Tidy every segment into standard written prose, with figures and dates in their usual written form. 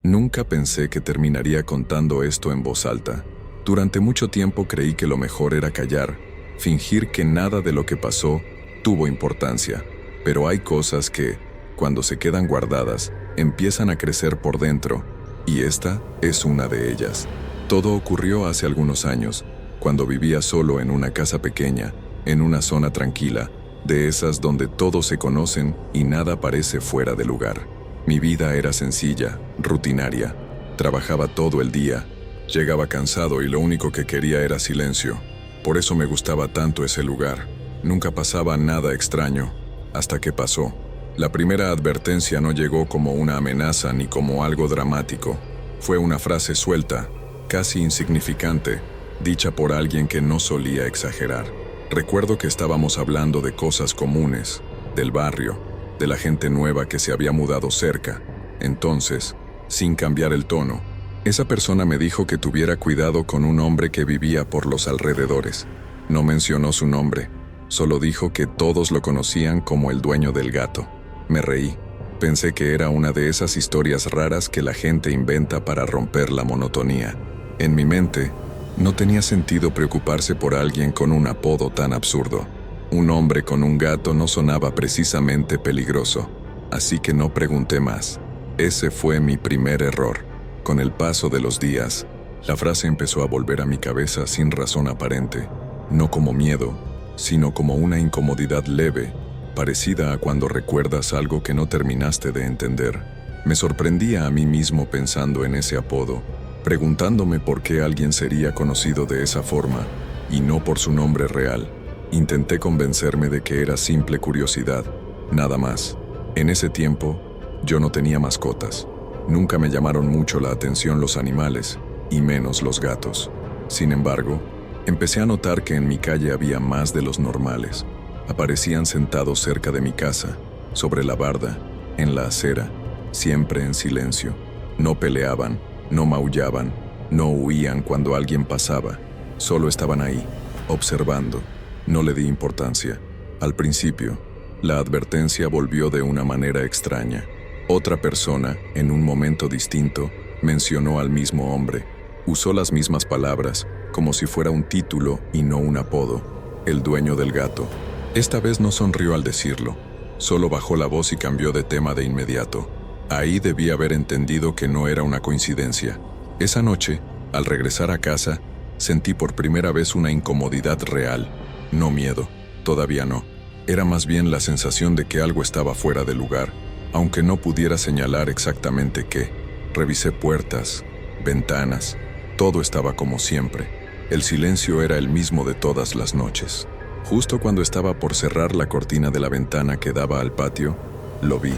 Nunca pensé que terminaría contando esto en voz alta. Durante mucho tiempo creí que lo mejor era callar, fingir que nada de lo que pasó tuvo importancia. Pero hay cosas que, cuando se quedan guardadas, empiezan a crecer por dentro, y esta es una de ellas. Todo ocurrió hace algunos años, cuando vivía solo en una casa pequeña, en una zona tranquila, de esas donde todos se conocen y nada parece fuera de lugar. Mi vida era sencilla, rutinaria. Trabajaba todo el día, llegaba cansado y lo único que quería era silencio. Por eso me gustaba tanto ese lugar. Nunca pasaba nada extraño, hasta que pasó. La primera advertencia no llegó como una amenaza ni como algo dramático. Fue una frase suelta, casi insignificante, dicha por alguien que no solía exagerar. Recuerdo que estábamos hablando de cosas comunes, del barrio, de la gente nueva que se había mudado cerca. Entonces, sin cambiar el tono, esa persona me dijo que tuviera cuidado con un hombre que vivía por los alrededores. No mencionó su nombre, solo dijo que todos lo conocían como el dueño del gato. Me reí. Pensé que era una de esas historias raras que la gente inventa para romper la monotonía. En mi mente, no tenía sentido preocuparse por alguien con un apodo tan absurdo. Un hombre con un gato no sonaba precisamente peligroso, así que no pregunté más. Ese fue mi primer error. Con el paso de los días, la frase empezó a volver a mi cabeza sin razón aparente, no como miedo, sino como una incomodidad leve, parecida a cuando recuerdas algo que no terminaste de entender. Me sorprendía a mí mismo pensando en ese apodo, preguntándome por qué alguien sería conocido de esa forma, y no por su nombre real. Intenté convencerme de que era simple curiosidad, nada más. En ese tiempo, yo no tenía mascotas. Nunca me llamaron mucho la atención los animales, y menos los gatos. Sin embargo, empecé a notar que en mi calle había más de los normales. Aparecían sentados cerca de mi casa, sobre la barda, en la acera, siempre en silencio. No peleaban, no maullaban, no huían cuando alguien pasaba. Solo estaban ahí, observando. No le di importancia. Al principio, la advertencia volvió de una manera extraña. Otra persona, en un momento distinto, mencionó al mismo hombre. Usó las mismas palabras, como si fuera un título y no un apodo. El dueño del gato. Esta vez no sonrió al decirlo, solo bajó la voz y cambió de tema de inmediato. Ahí debí haber entendido que no era una coincidencia. Esa noche, al regresar a casa, sentí por primera vez una incomodidad real. No miedo, todavía no. Era más bien la sensación de que algo estaba fuera de lugar, aunque no pudiera señalar exactamente qué. Revisé puertas, ventanas, todo estaba como siempre. El silencio era el mismo de todas las noches. Justo cuando estaba por cerrar la cortina de la ventana que daba al patio, lo vi.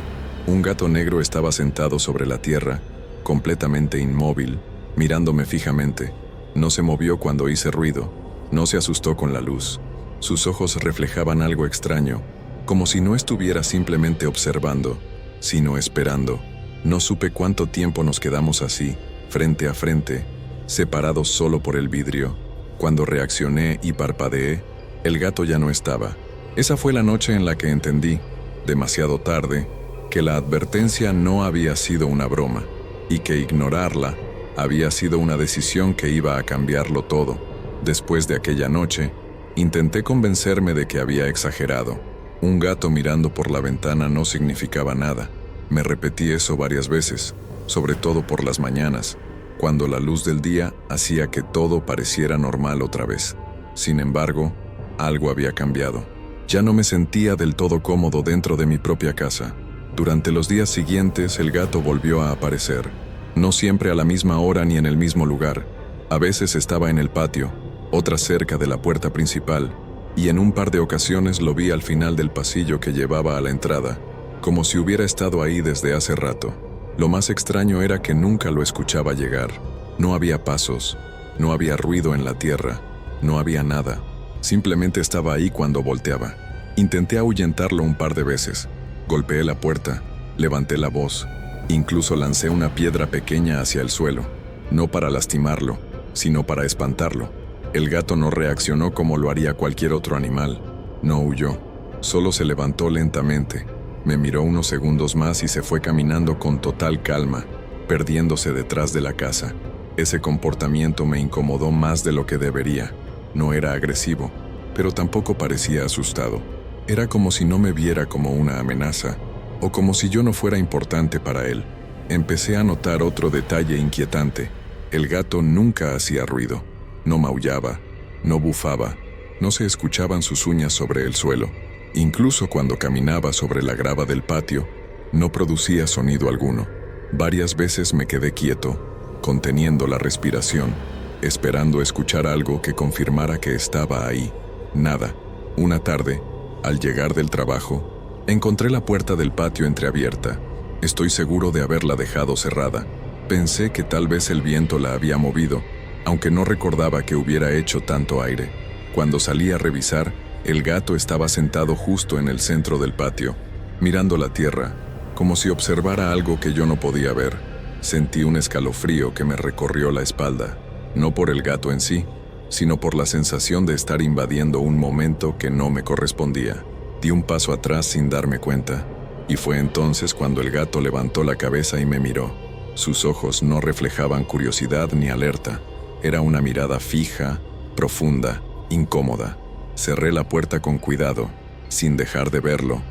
Un gato negro estaba sentado sobre la tierra, completamente inmóvil, mirándome fijamente. No se movió cuando hice ruido, no se asustó con la luz. Sus ojos reflejaban algo extraño, como si no estuviera simplemente observando, sino esperando. No supe cuánto tiempo nos quedamos así, frente a frente, separados solo por el vidrio. Cuando reaccioné y parpadeé, el gato ya no estaba. Esa fue la noche en la que entendí, demasiado tarde, que la advertencia no había sido una broma, y que ignorarla había sido una decisión que iba a cambiarlo todo. Después de aquella noche, intenté convencerme de que había exagerado. Un gato mirando por la ventana no significaba nada. Me repetí eso varias veces, sobre todo por las mañanas, cuando la luz del día hacía que todo pareciera normal otra vez. Sin embargo, algo había cambiado. Ya no me sentía del todo cómodo dentro de mi propia casa. Durante los días siguientes, el gato volvió a aparecer. No siempre a la misma hora ni en el mismo lugar. A veces estaba en el patio, otras cerca de la puerta principal, y en un par de ocasiones lo vi al final del pasillo que llevaba a la entrada, como si hubiera estado ahí desde hace rato. Lo más extraño era que nunca lo escuchaba llegar. No había pasos, no había ruido en la tierra, no había nada. Simplemente estaba ahí cuando volteaba. Intenté ahuyentarlo un par de veces. Golpeé la puerta, levanté la voz, incluso lancé una piedra pequeña hacia el suelo, no para lastimarlo, sino para espantarlo. El gato no reaccionó como lo haría cualquier otro animal. No huyó, solo se levantó lentamente. Me miró unos segundos más y se fue caminando con total calma, perdiéndose detrás de la casa. Ese comportamiento me incomodó más de lo que debería. No era agresivo, pero tampoco parecía asustado. Era como si no me viera como una amenaza, o como si yo no fuera importante para él. Empecé a notar otro detalle inquietante. El gato nunca hacía ruido. No maullaba, no bufaba, no se escuchaban sus uñas sobre el suelo. Incluso cuando caminaba sobre la grava del patio, no producía sonido alguno. Varias veces me quedé quieto, conteniendo la respiración, esperando escuchar algo que confirmara que estaba ahí. Nada. Una tarde, al llegar del trabajo, encontré la puerta del patio entreabierta. Estoy seguro de haberla dejado cerrada. Pensé que tal vez el viento la había movido, aunque no recordaba que hubiera hecho tanto aire. Cuando salí a revisar, el gato estaba sentado justo en el centro del patio, mirando la tierra, como si observara algo que yo no podía ver. Sentí un escalofrío que me recorrió la espalda, no por el gato en sí, sino por la sensación de estar invadiendo un momento que no me correspondía. Di un paso atrás sin darme cuenta, y fue entonces cuando el gato levantó la cabeza y me miró. Sus ojos no reflejaban curiosidad ni alerta. Era una mirada fija, profunda, incómoda. Cerré la puerta con cuidado, sin dejar de verlo,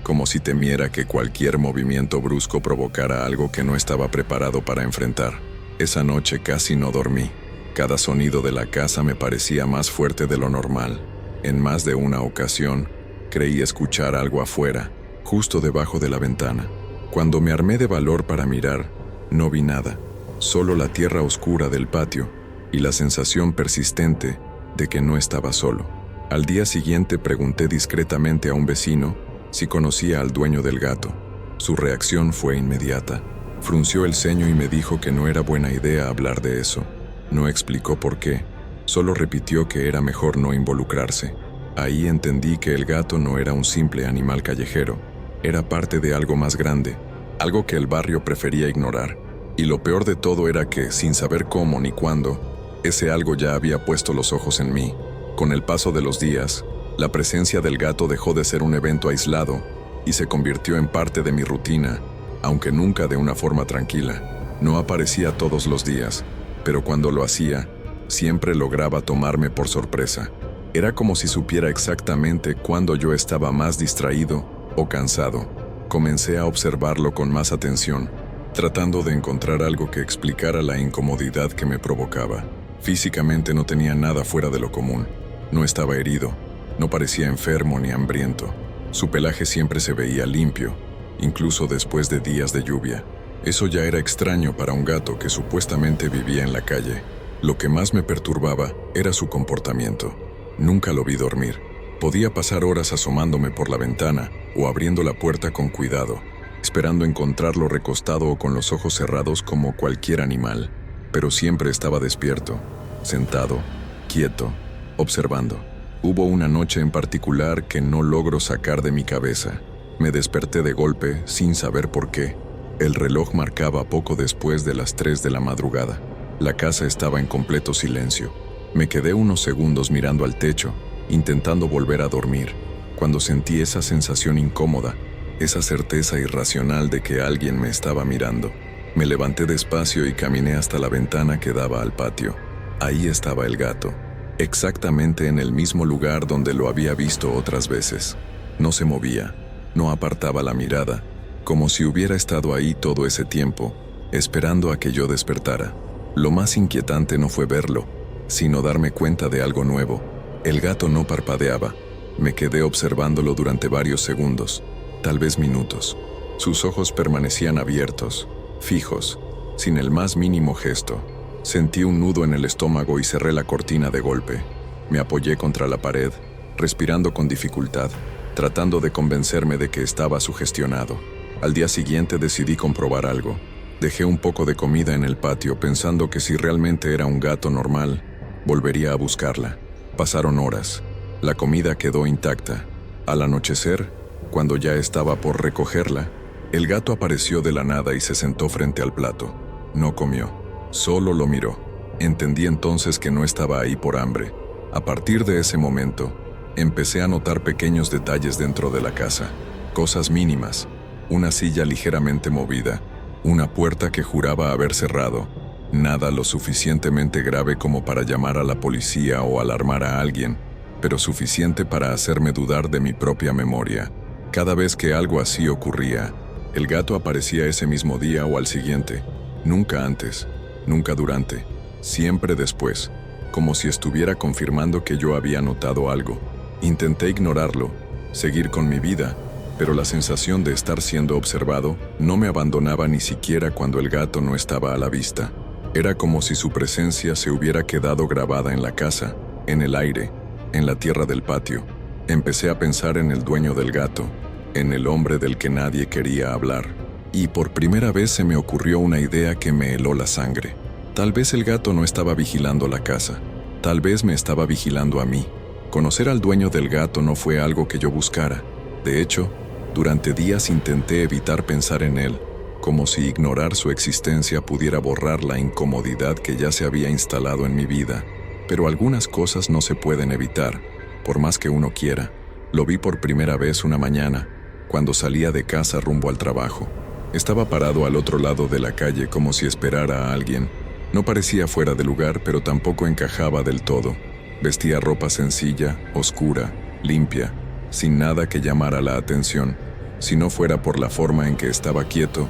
como si temiera que cualquier movimiento brusco provocara algo que no estaba preparado para enfrentar. Esa noche casi no dormí. Cada sonido de la casa me parecía más fuerte de lo normal. En más de una ocasión, creí escuchar algo afuera, justo debajo de la ventana. Cuando me armé de valor para mirar, no vi nada, solo la tierra oscura del patio y la sensación persistente de que no estaba solo. Al día siguiente pregunté discretamente a un vecino si conocía al dueño del gato. Su reacción fue inmediata. Frunció el ceño y me dijo que no era buena idea hablar de eso. No explicó por qué, solo repitió que era mejor no involucrarse. Ahí entendí que el gato no era un simple animal callejero, era parte de algo más grande, algo que el barrio prefería ignorar. Y lo peor de todo era que, sin saber cómo ni cuándo, ese algo ya había puesto los ojos en mí. Con el paso de los días, la presencia del gato dejó de ser un evento aislado y se convirtió en parte de mi rutina, aunque nunca de una forma tranquila. No aparecía todos los días, pero cuando lo hacía, siempre lograba tomarme por sorpresa. Era como si supiera exactamente cuándo yo estaba más distraído o cansado. Comencé a observarlo con más atención, tratando de encontrar algo que explicara la incomodidad que me provocaba. Físicamente no tenía nada fuera de lo común. No estaba herido, no parecía enfermo ni hambriento. Su pelaje siempre se veía limpio, incluso después de días de lluvia. Eso ya era extraño para un gato que supuestamente vivía en la calle. Lo que más me perturbaba era su comportamiento. Nunca lo vi dormir. Podía pasar horas asomándome por la ventana o abriendo la puerta con cuidado, esperando encontrarlo recostado o con los ojos cerrados como cualquier animal. Pero siempre estaba despierto, sentado, quieto, observando. Hubo una noche en particular que no logro sacar de mi cabeza. Me desperté de golpe, sin saber por qué. El reloj marcaba poco después de las 3 de la madrugada. La casa estaba en completo silencio. Me quedé unos segundos mirando al techo, intentando volver a dormir, cuando sentí esa sensación incómoda, esa certeza irracional de que alguien me estaba mirando. Me levanté despacio y caminé hasta la ventana que daba al patio. Ahí estaba el gato, exactamente en el mismo lugar donde lo había visto otras veces. No se movía, no apartaba la mirada, como si hubiera estado ahí todo ese tiempo, esperando a que yo despertara. Lo más inquietante no fue verlo, sino darme cuenta de algo nuevo. El gato no parpadeaba. Me quedé observándolo durante varios segundos, tal vez minutos. Sus ojos permanecían abiertos, fijos, sin el más mínimo gesto. Sentí un nudo en el estómago y cerré la cortina de golpe. Me apoyé contra la pared, respirando con dificultad, tratando de convencerme de que estaba sugestionado. Al día siguiente decidí comprobar algo. Dejé un poco de comida en el patio pensando que si realmente era un gato normal, volvería a buscarla. Pasaron horas. La comida quedó intacta. Al anochecer, cuando ya estaba por recogerla, el gato apareció de la nada y se sentó frente al plato. No comió, solo lo miró. Entendí entonces que no estaba ahí por hambre. A partir de ese momento, empecé a notar pequeños detalles dentro de la casa. Cosas mínimas. Una silla ligeramente movida, Una puerta que juraba haber cerrado. Nada lo suficientemente grave como para llamar a la policía o alarmar a alguien, pero suficiente para hacerme dudar de mi propia memoria. Cada vez que algo así ocurría, el gato aparecía ese mismo día o al siguiente. Nunca antes, nunca durante, siempre después, como si estuviera confirmando que yo había notado algo. Intenté ignorarlo, seguir con mi vida, pero la sensación de estar siendo observado no me abandonaba ni siquiera cuando el gato no estaba a la vista. Era como si su presencia se hubiera quedado grabada en la casa, en el aire, en la tierra del patio. Empecé a pensar en el dueño del gato, en el hombre del que nadie quería hablar. Y por primera vez se me ocurrió una idea que me heló la sangre. Tal vez el gato no estaba vigilando la casa. Tal vez me estaba vigilando a mí. Conocer al dueño del gato no fue algo que yo buscara. De hecho, durante días intenté evitar pensar en él, como si ignorar su existencia pudiera borrar la incomodidad que ya se había instalado en mi vida. Pero algunas cosas no se pueden evitar, por más que uno quiera. Lo vi por primera vez una mañana, cuando salía de casa rumbo al trabajo. Estaba parado al otro lado de la calle como si esperara a alguien. No parecía fuera de lugar, pero tampoco encajaba del todo. Vestía ropa sencilla, oscura, limpia, sin nada que llamara la atención. Si no fuera por la forma en que estaba quieto,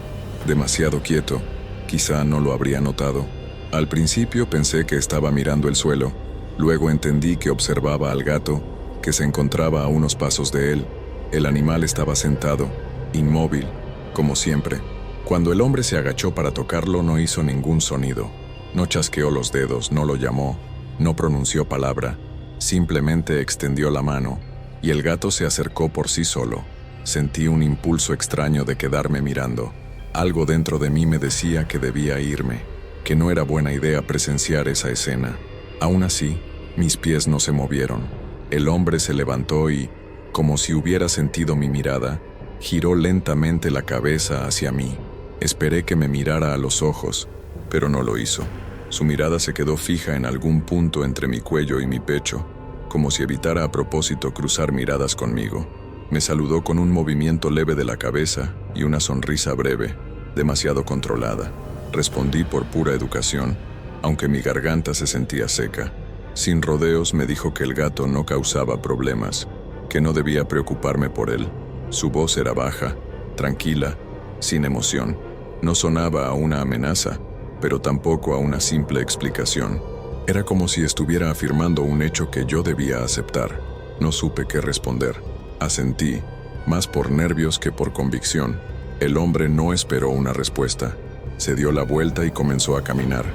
demasiado quieto, quizá no lo habría notado. Al principio pensé que estaba mirando el suelo, luego entendí que observaba al gato, que se encontraba a unos pasos de él. El animal estaba sentado, inmóvil, como siempre. Cuando el hombre se agachó para tocarlo, no hizo ningún sonido. No chasqueó los dedos, no lo llamó, no pronunció palabra, simplemente extendió la mano, y el gato se acercó por sí solo. Sentí un impulso extraño de quedarme mirando. Algo dentro de mí me decía que debía irme, que no era buena idea presenciar esa escena. Aún así, mis pies no se movieron. El hombre se levantó y, como si hubiera sentido mi mirada, giró lentamente la cabeza hacia mí. Esperé que me mirara a los ojos, pero no lo hizo. Su mirada se quedó fija en algún punto entre mi cuello y mi pecho, como si evitara a propósito cruzar miradas conmigo. Me saludó con un movimiento leve de la cabeza y una sonrisa breve, demasiado controlada. Respondí por pura educación, aunque mi garganta se sentía seca. Sin rodeos me dijo que el gato no causaba problemas, que no debía preocuparme por él. Su voz era baja, tranquila, sin emoción. No sonaba a una amenaza, pero tampoco a una simple explicación. Era como si estuviera afirmando un hecho que yo debía aceptar. No supe qué responder. Asentí, más por nervios que por convicción. El hombre no esperó una respuesta. Se dio la vuelta y comenzó a caminar,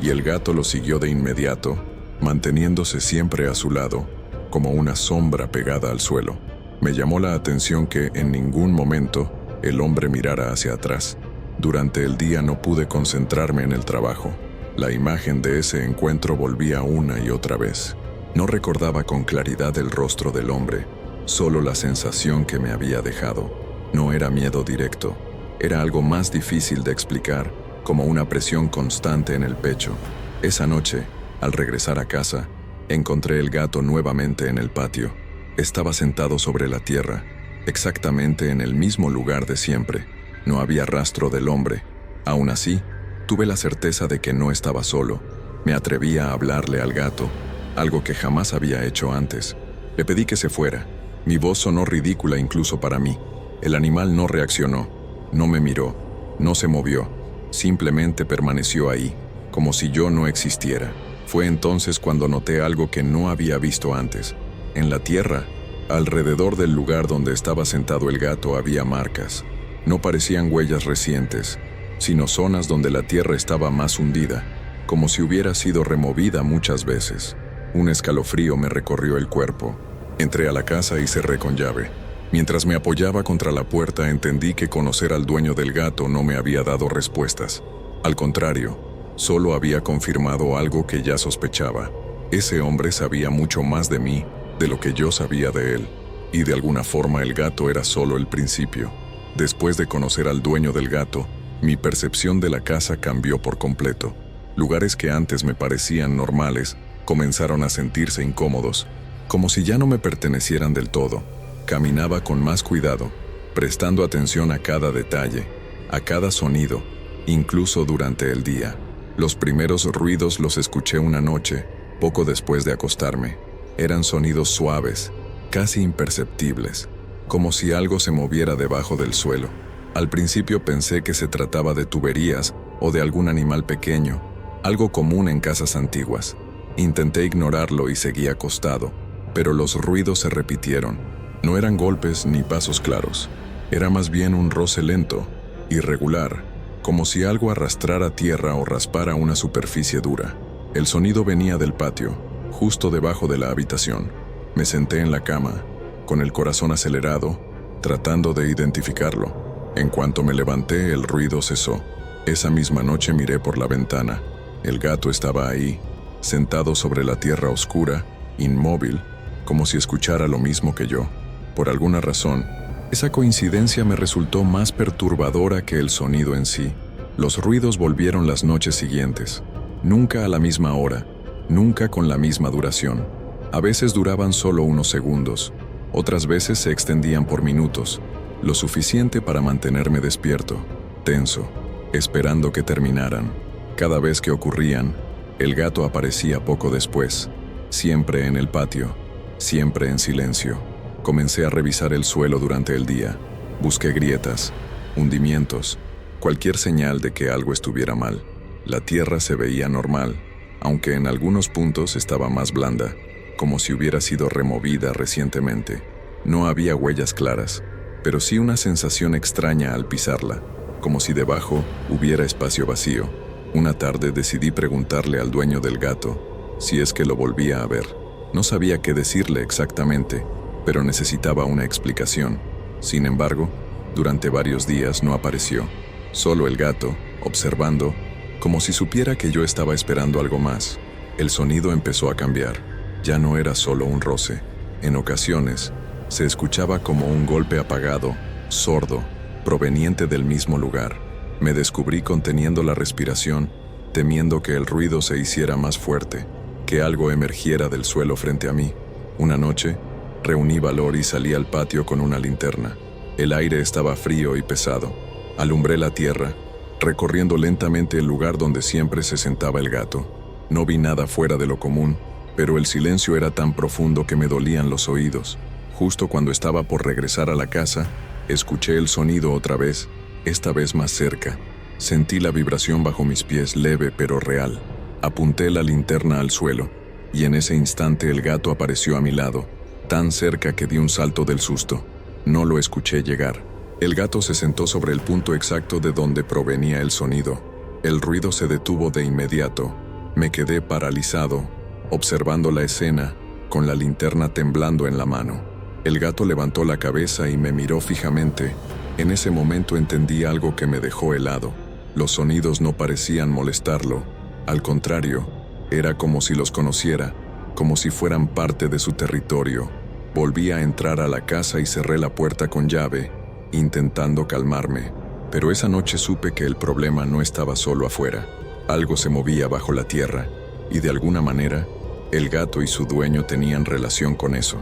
y el gato lo siguió de inmediato, manteniéndose siempre a su lado, como una sombra pegada al suelo. Me llamó la atención que en ningún momento el hombre mirara hacia atrás. Durante el día no pude concentrarme en el trabajo. La imagen de ese encuentro volvía una y otra vez. No recordaba con claridad el rostro del hombre, solo la sensación que me había dejado. No era miedo directo, era algo más difícil de explicar, como una presión constante en el pecho. Esa noche, al regresar a casa, encontré el gato nuevamente en el patio. Estaba sentado sobre la tierra, exactamente en el mismo lugar de siempre. No había rastro del hombre. Aún así, tuve la certeza de que no estaba solo. Me atreví a hablarle al gato, algo que jamás había hecho antes. Le pedí que se fuera. Mi voz sonó ridícula incluso para mí. El animal no reaccionó, no me miró, no se movió. Simplemente permaneció ahí, como si yo no existiera. Fue entonces cuando noté algo que no había visto antes. En la tierra, alrededor del lugar donde estaba sentado el gato, había marcas. No parecían huellas recientes, sino zonas donde la tierra estaba más hundida, como si hubiera sido removida muchas veces. Un escalofrío me recorrió el cuerpo. Entré a la casa y cerré con llave. Mientras me apoyaba contra la puerta, entendí que conocer al dueño del gato no me había dado respuestas. Al contrario, solo había confirmado algo que ya sospechaba. Ese hombre sabía mucho más de mí de lo que yo sabía de él, y de alguna forma el gato era solo el principio. Después de conocer al dueño del gato, mi percepción de la casa cambió por completo. Lugares que antes me parecían normales comenzaron a sentirse incómodos, como si ya no me pertenecieran del todo. Caminaba con más cuidado, prestando atención a cada detalle, a cada sonido, incluso durante el día. Los primeros ruidos los escuché una noche, poco después de acostarme. Eran sonidos suaves, casi imperceptibles, como si algo se moviera debajo del suelo. Al principio pensé que se trataba de tuberías o de algún animal pequeño, algo común en casas antiguas. Intenté ignorarlo y seguí acostado, pero los ruidos se repitieron. No eran golpes ni pasos claros. Era más bien un roce lento, irregular, como si algo arrastrara tierra o raspara una superficie dura. El sonido venía del patio, justo debajo de la habitación. Me senté en la cama, con el corazón acelerado, tratando de identificarlo. En cuanto me levanté, el ruido cesó. Esa misma noche miré por la ventana. El gato estaba ahí, sentado sobre la tierra oscura, inmóvil, como si escuchara lo mismo que yo. Por alguna razón, esa coincidencia me resultó más perturbadora que el sonido en sí. Los ruidos volvieron las noches siguientes. Nunca a la misma hora, nunca con la misma duración. A veces duraban solo unos segundos, otras veces se extendían por minutos, lo suficiente para mantenerme despierto, tenso, esperando que terminaran. Cada vez que ocurrían, el gato aparecía poco después, siempre en el patio, siempre en silencio. Comencé a revisar el suelo durante el día. Busqué grietas, hundimientos, cualquier señal de que algo estuviera mal. La tierra se veía normal, aunque en algunos puntos estaba más blanda, como si hubiera sido removida recientemente. No había huellas claras, pero sí una sensación extraña al pisarla, como si debajo hubiera espacio vacío. Una tarde decidí preguntarle al dueño del gato si es que lo volvía a ver. No sabía qué decirle exactamente, pero necesitaba una explicación. Sin embargo, durante varios días no apareció. Solo el gato, observando, como si supiera que yo estaba esperando algo más. El sonido empezó a cambiar. Ya no era solo un roce. En ocasiones, se escuchaba como un golpe apagado, sordo, proveniente del mismo lugar. Me descubrí conteniendo la respiración, temiendo que el ruido se hiciera más fuerte, que algo emergiera del suelo frente a mí. Una noche, reuní valor y salí al patio con una linterna. El aire estaba frío y pesado. Alumbré la tierra, recorriendo lentamente el lugar donde siempre se sentaba el gato. No vi nada fuera de lo común, pero el silencio era tan profundo que me dolían los oídos. Justo cuando estaba por regresar a la casa, escuché el sonido otra vez, esta vez más cerca. Sentí la vibración bajo mis pies, leve pero real. Apunté la linterna al suelo, y en ese instante el gato apareció a mi lado, tan cerca que di un salto del susto. No lo escuché llegar. El gato se sentó sobre el punto exacto de donde provenía el sonido. El ruido se detuvo de inmediato. Me quedé paralizado, observando la escena, con la linterna temblando en la mano. El gato levantó la cabeza y me miró fijamente. En ese momento entendí algo que me dejó helado. Los sonidos no parecían molestarlo. Al contrario, era como si los conociera, como si fueran parte de su territorio. Volví a entrar a la casa y cerré la puerta con llave, intentando calmarme. Pero esa noche supe que el problema no estaba solo afuera. Algo se movía bajo la tierra, y de alguna manera, el gato y su dueño tenían relación con eso.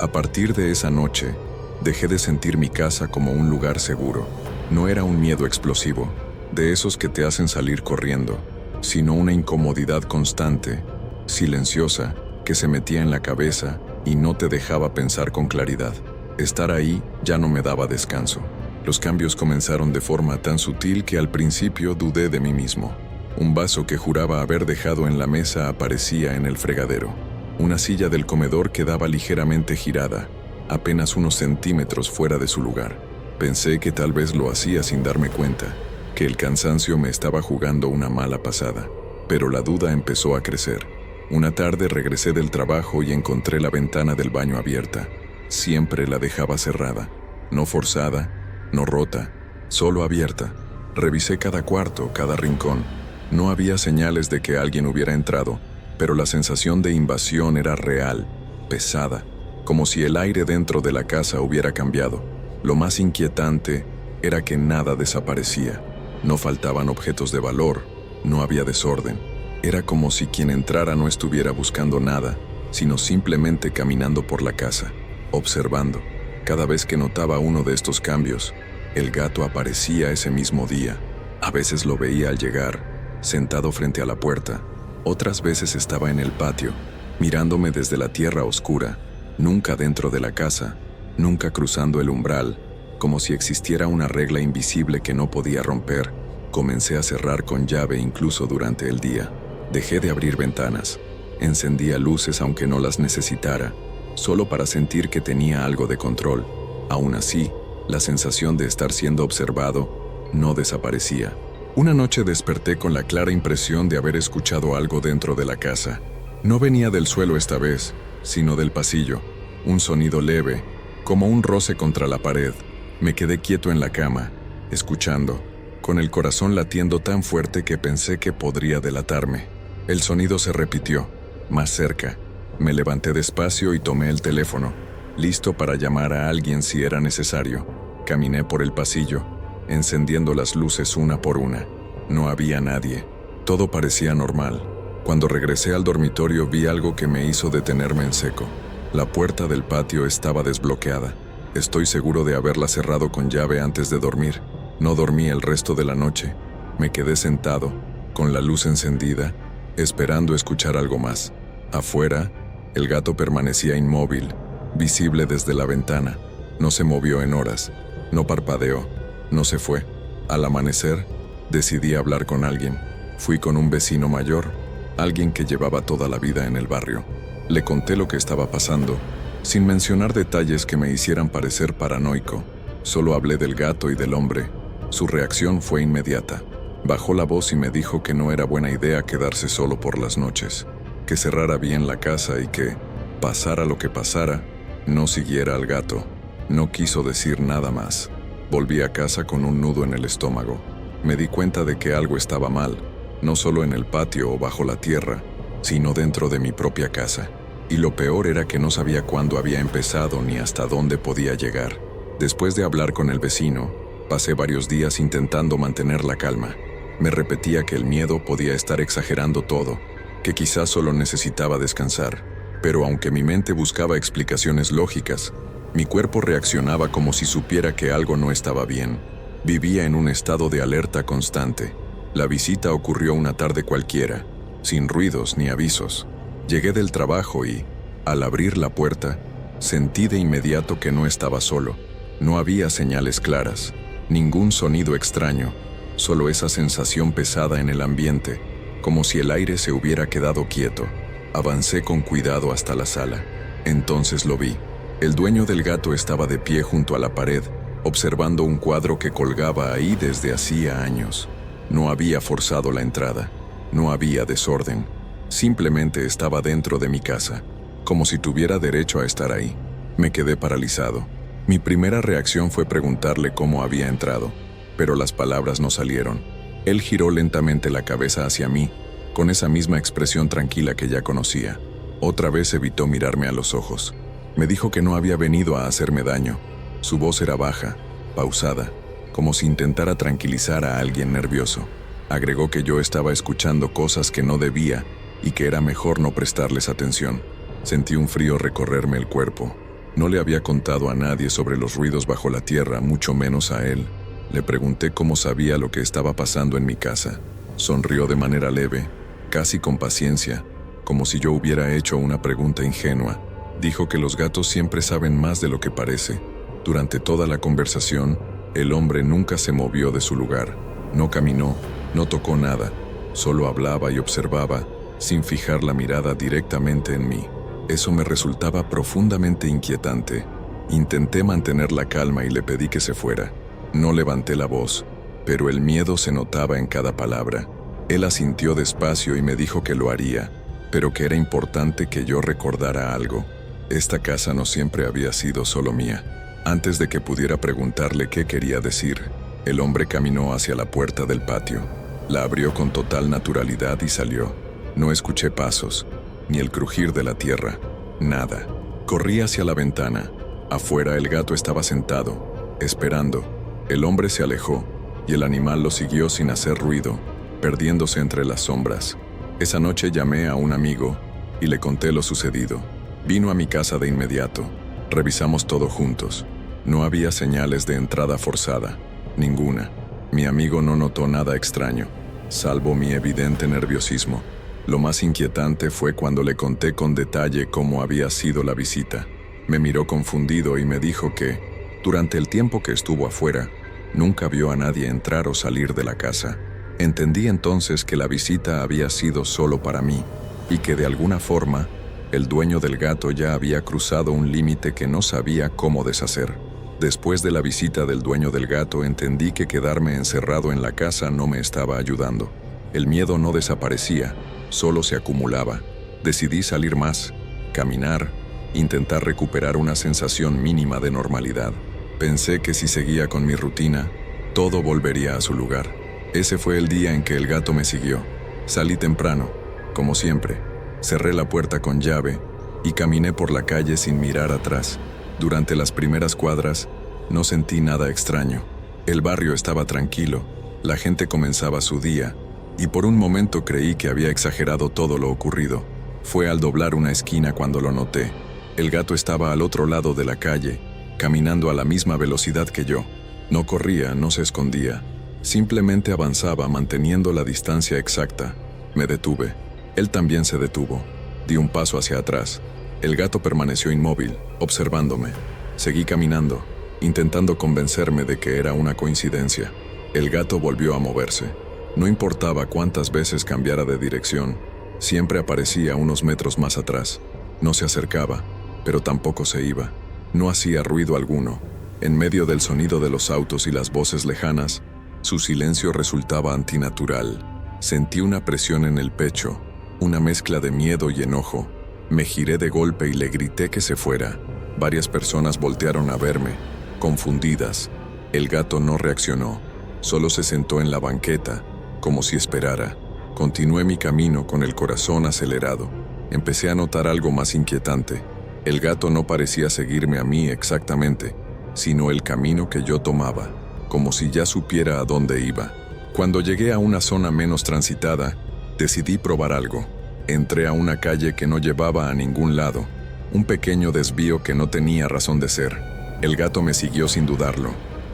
A partir de esa noche, dejé de sentir mi casa como un lugar seguro. No era un miedo explosivo, de esos que te hacen salir corriendo, sino una incomodidad constante, silenciosa, que se metía en la cabeza y no te dejaba pensar con claridad. Estar ahí ya no me daba descanso. Los cambios comenzaron de forma tan sutil que al principio dudé de mí mismo. Un vaso que juraba haber dejado en la mesa aparecía en el fregadero. Una silla del comedor quedaba ligeramente girada, apenas unos centímetros fuera de su lugar. Pensé que tal vez lo hacía sin darme cuenta, que el cansancio me estaba jugando una mala pasada. Pero la duda empezó a crecer. Una tarde regresé del trabajo y encontré la ventana del baño abierta. Siempre la dejaba cerrada, no forzada, no rota, solo abierta. Revisé cada cuarto, cada rincón. No había señales de que alguien hubiera entrado, pero la sensación de invasión era real, pesada, como si el aire dentro de la casa hubiera cambiado. Lo más inquietante era que nada desaparecía. No faltaban objetos de valor, no había desorden. Era como si quien entrara no estuviera buscando nada, sino simplemente caminando por la casa, observando. Cada vez que notaba uno de estos cambios, el gato aparecía ese mismo día. A veces lo veía al llegar, sentado frente a la puerta. Otras veces estaba en el patio, mirándome desde la tierra oscura, nunca dentro de la casa, nunca cruzando el umbral, como si existiera una regla invisible que no podía romper. Comencé a cerrar con llave incluso durante el día. Dejé de abrir ventanas. Encendía luces aunque no las necesitara, solo para sentir que tenía algo de control. Aún así, la sensación de estar siendo observado no desaparecía. Una noche desperté con la clara impresión de haber escuchado algo dentro de la casa. No venía del suelo esta vez, sino del pasillo. Un sonido leve, como un roce contra la pared. Me quedé quieto en la cama, escuchando, con el corazón latiendo tan fuerte que pensé que podría delatarme. El sonido se repitió, más cerca. Me levanté despacio y tomé el teléfono, listo para llamar a alguien si era necesario. Caminé por el pasillo, encendiendo las luces una por una. No había nadie. Todo parecía normal. Cuando regresé al dormitorio vi algo que me hizo detenerme en seco. La puerta del patio estaba desbloqueada. Estoy seguro de haberla cerrado con llave antes de dormir. No dormí el resto de la noche. Me quedé sentado, con la luz encendida, esperando escuchar algo más. Afuera, el gato permanecía inmóvil, visible desde la ventana. No se movió en horas, no parpadeó, no se fue. Al amanecer, decidí hablar con alguien. Fui con un vecino mayor, alguien que llevaba toda la vida en el barrio. Le conté lo que estaba pasando, sin mencionar detalles que me hicieran parecer paranoico. Solo hablé del gato y del hombre. Su reacción fue inmediata. Bajó la voz y me dijo que no era buena idea quedarse solo por las noches, que cerrara bien la casa y que, pasara lo que pasara, no siguiera al gato. No quiso decir nada más. Volví a casa con un nudo en el estómago. Me di cuenta de que algo estaba mal, no solo en el patio o bajo la tierra, sino dentro de mi propia casa. Y lo peor era que no sabía cuándo había empezado ni hasta dónde podía llegar. Después de hablar con el vecino, pasé varios días intentando mantener la calma. Me repetía que el miedo podía estar exagerando todo, que quizás solo necesitaba descansar. Pero aunque mi mente buscaba explicaciones lógicas, mi cuerpo reaccionaba como si supiera que algo no estaba bien. Vivía en un estado de alerta constante. La visita ocurrió una tarde cualquiera, sin ruidos ni avisos. Llegué del trabajo y, al abrir la puerta, sentí de inmediato que no estaba solo. No había señales claras, ningún sonido extraño, solo esa sensación pesada en el ambiente, como si el aire se hubiera quedado quieto. Avancé con cuidado hasta la sala. Entonces lo vi. El dueño del gato estaba de pie junto a la pared, observando un cuadro que colgaba ahí desde hacía años. No había forzado la entrada, no había desorden. Simplemente estaba dentro de mi casa, como si tuviera derecho a estar ahí. Me quedé paralizado. Mi primera reacción fue preguntarle cómo había entrado, pero las palabras no salieron. Él giró lentamente la cabeza hacia mí, con esa misma expresión tranquila que ya conocía. Otra vez evitó mirarme a los ojos. Me dijo que no había venido a hacerme daño. Su voz era baja, pausada, como si intentara tranquilizar a alguien nervioso. Agregó que yo estaba escuchando cosas que no debía y que era mejor no prestarles atención. Sentí un frío recorrerme el cuerpo. No le había contado a nadie sobre los ruidos bajo la tierra, mucho menos a él. Le pregunté cómo sabía lo que estaba pasando en mi casa. Sonrió de manera leve, casi con paciencia, como si yo hubiera hecho una pregunta ingenua. Dijo que los gatos siempre saben más de lo que parece. Durante toda la conversación, el hombre nunca se movió de su lugar. No caminó, no tocó nada, solo hablaba y observaba, sin fijar la mirada directamente en mí. Eso me resultaba profundamente inquietante. Intenté mantener la calma y le pedí que se fuera. No levanté la voz, pero el miedo se notaba en cada palabra. Él asintió despacio y me dijo que lo haría, pero que era importante que yo recordara algo. Esta casa no siempre había sido solo mía. Antes de que pudiera preguntarle qué quería decir, el hombre caminó hacia la puerta del patio. La abrió con total naturalidad y salió. No escuché pasos, ni el crujir de la tierra, nada. Corrí hacia la ventana. Afuera el gato estaba sentado, esperando. El hombre se alejó, y el animal lo siguió sin hacer ruido, perdiéndose entre las sombras. Esa noche llamé a un amigo y le conté lo sucedido. Vino a mi casa de inmediato. Revisamos todo juntos. No había señales de entrada forzada, ninguna. Mi amigo no notó nada extraño, salvo mi evidente nerviosismo. Lo más inquietante fue cuando le conté con detalle cómo había sido la visita. Me miró confundido y me dijo que, durante el tiempo que estuvo afuera, nunca vio a nadie entrar o salir de la casa. Entendí entonces que la visita había sido solo para mí y que de alguna forma el dueño del gato ya había cruzado un límite que no sabía cómo deshacer. Después de la visita del dueño del gato entendí que quedarme encerrado en la casa no me estaba ayudando. El miedo no desaparecía, solo se acumulaba. Decidí salir más, caminar, intentar recuperar una sensación mínima de normalidad. Pensé que si seguía con mi rutina, todo volvería a su lugar. Ese fue el día en que el gato me siguió. Salí temprano, como siempre. Cerré la puerta con llave y caminé por la calle sin mirar atrás. Durante las primeras cuadras, no sentí nada extraño. El barrio estaba tranquilo, la gente comenzaba su día, y por un momento creí que había exagerado todo lo ocurrido. Fue al doblar una esquina cuando lo noté. El gato estaba al otro lado de la calle, caminando a la misma velocidad que yo. No corría, no se escondía. Simplemente avanzaba manteniendo la distancia exacta. Me detuve. Él también se detuvo. Di un paso hacia atrás. El gato permaneció inmóvil, observándome. Seguí caminando, intentando convencerme de que era una coincidencia. El gato volvió a moverse. No importaba cuántas veces cambiara de dirección, siempre aparecía unos metros más atrás. No se acercaba, pero tampoco se iba. No hacía ruido alguno. En medio del sonido de los autos y las voces lejanas, su silencio resultaba antinatural. Sentí una presión en el pecho, una mezcla de miedo y enojo. Me giré de golpe y le grité que se fuera. Varias personas voltearon a verme, confundidas. El gato no reaccionó, solo se sentó en la banqueta, como si esperara. Continué mi camino con el corazón acelerado. Empecé a notar algo más inquietante. El gato no parecía seguirme a mí exactamente, sino el camino que yo tomaba, como si ya supiera a dónde iba. Cuando llegué a una zona menos transitada, decidí probar algo. Entré a una calle que no llevaba a ningún lado, un pequeño desvío que no tenía razón de ser. El gato me siguió sin dudarlo.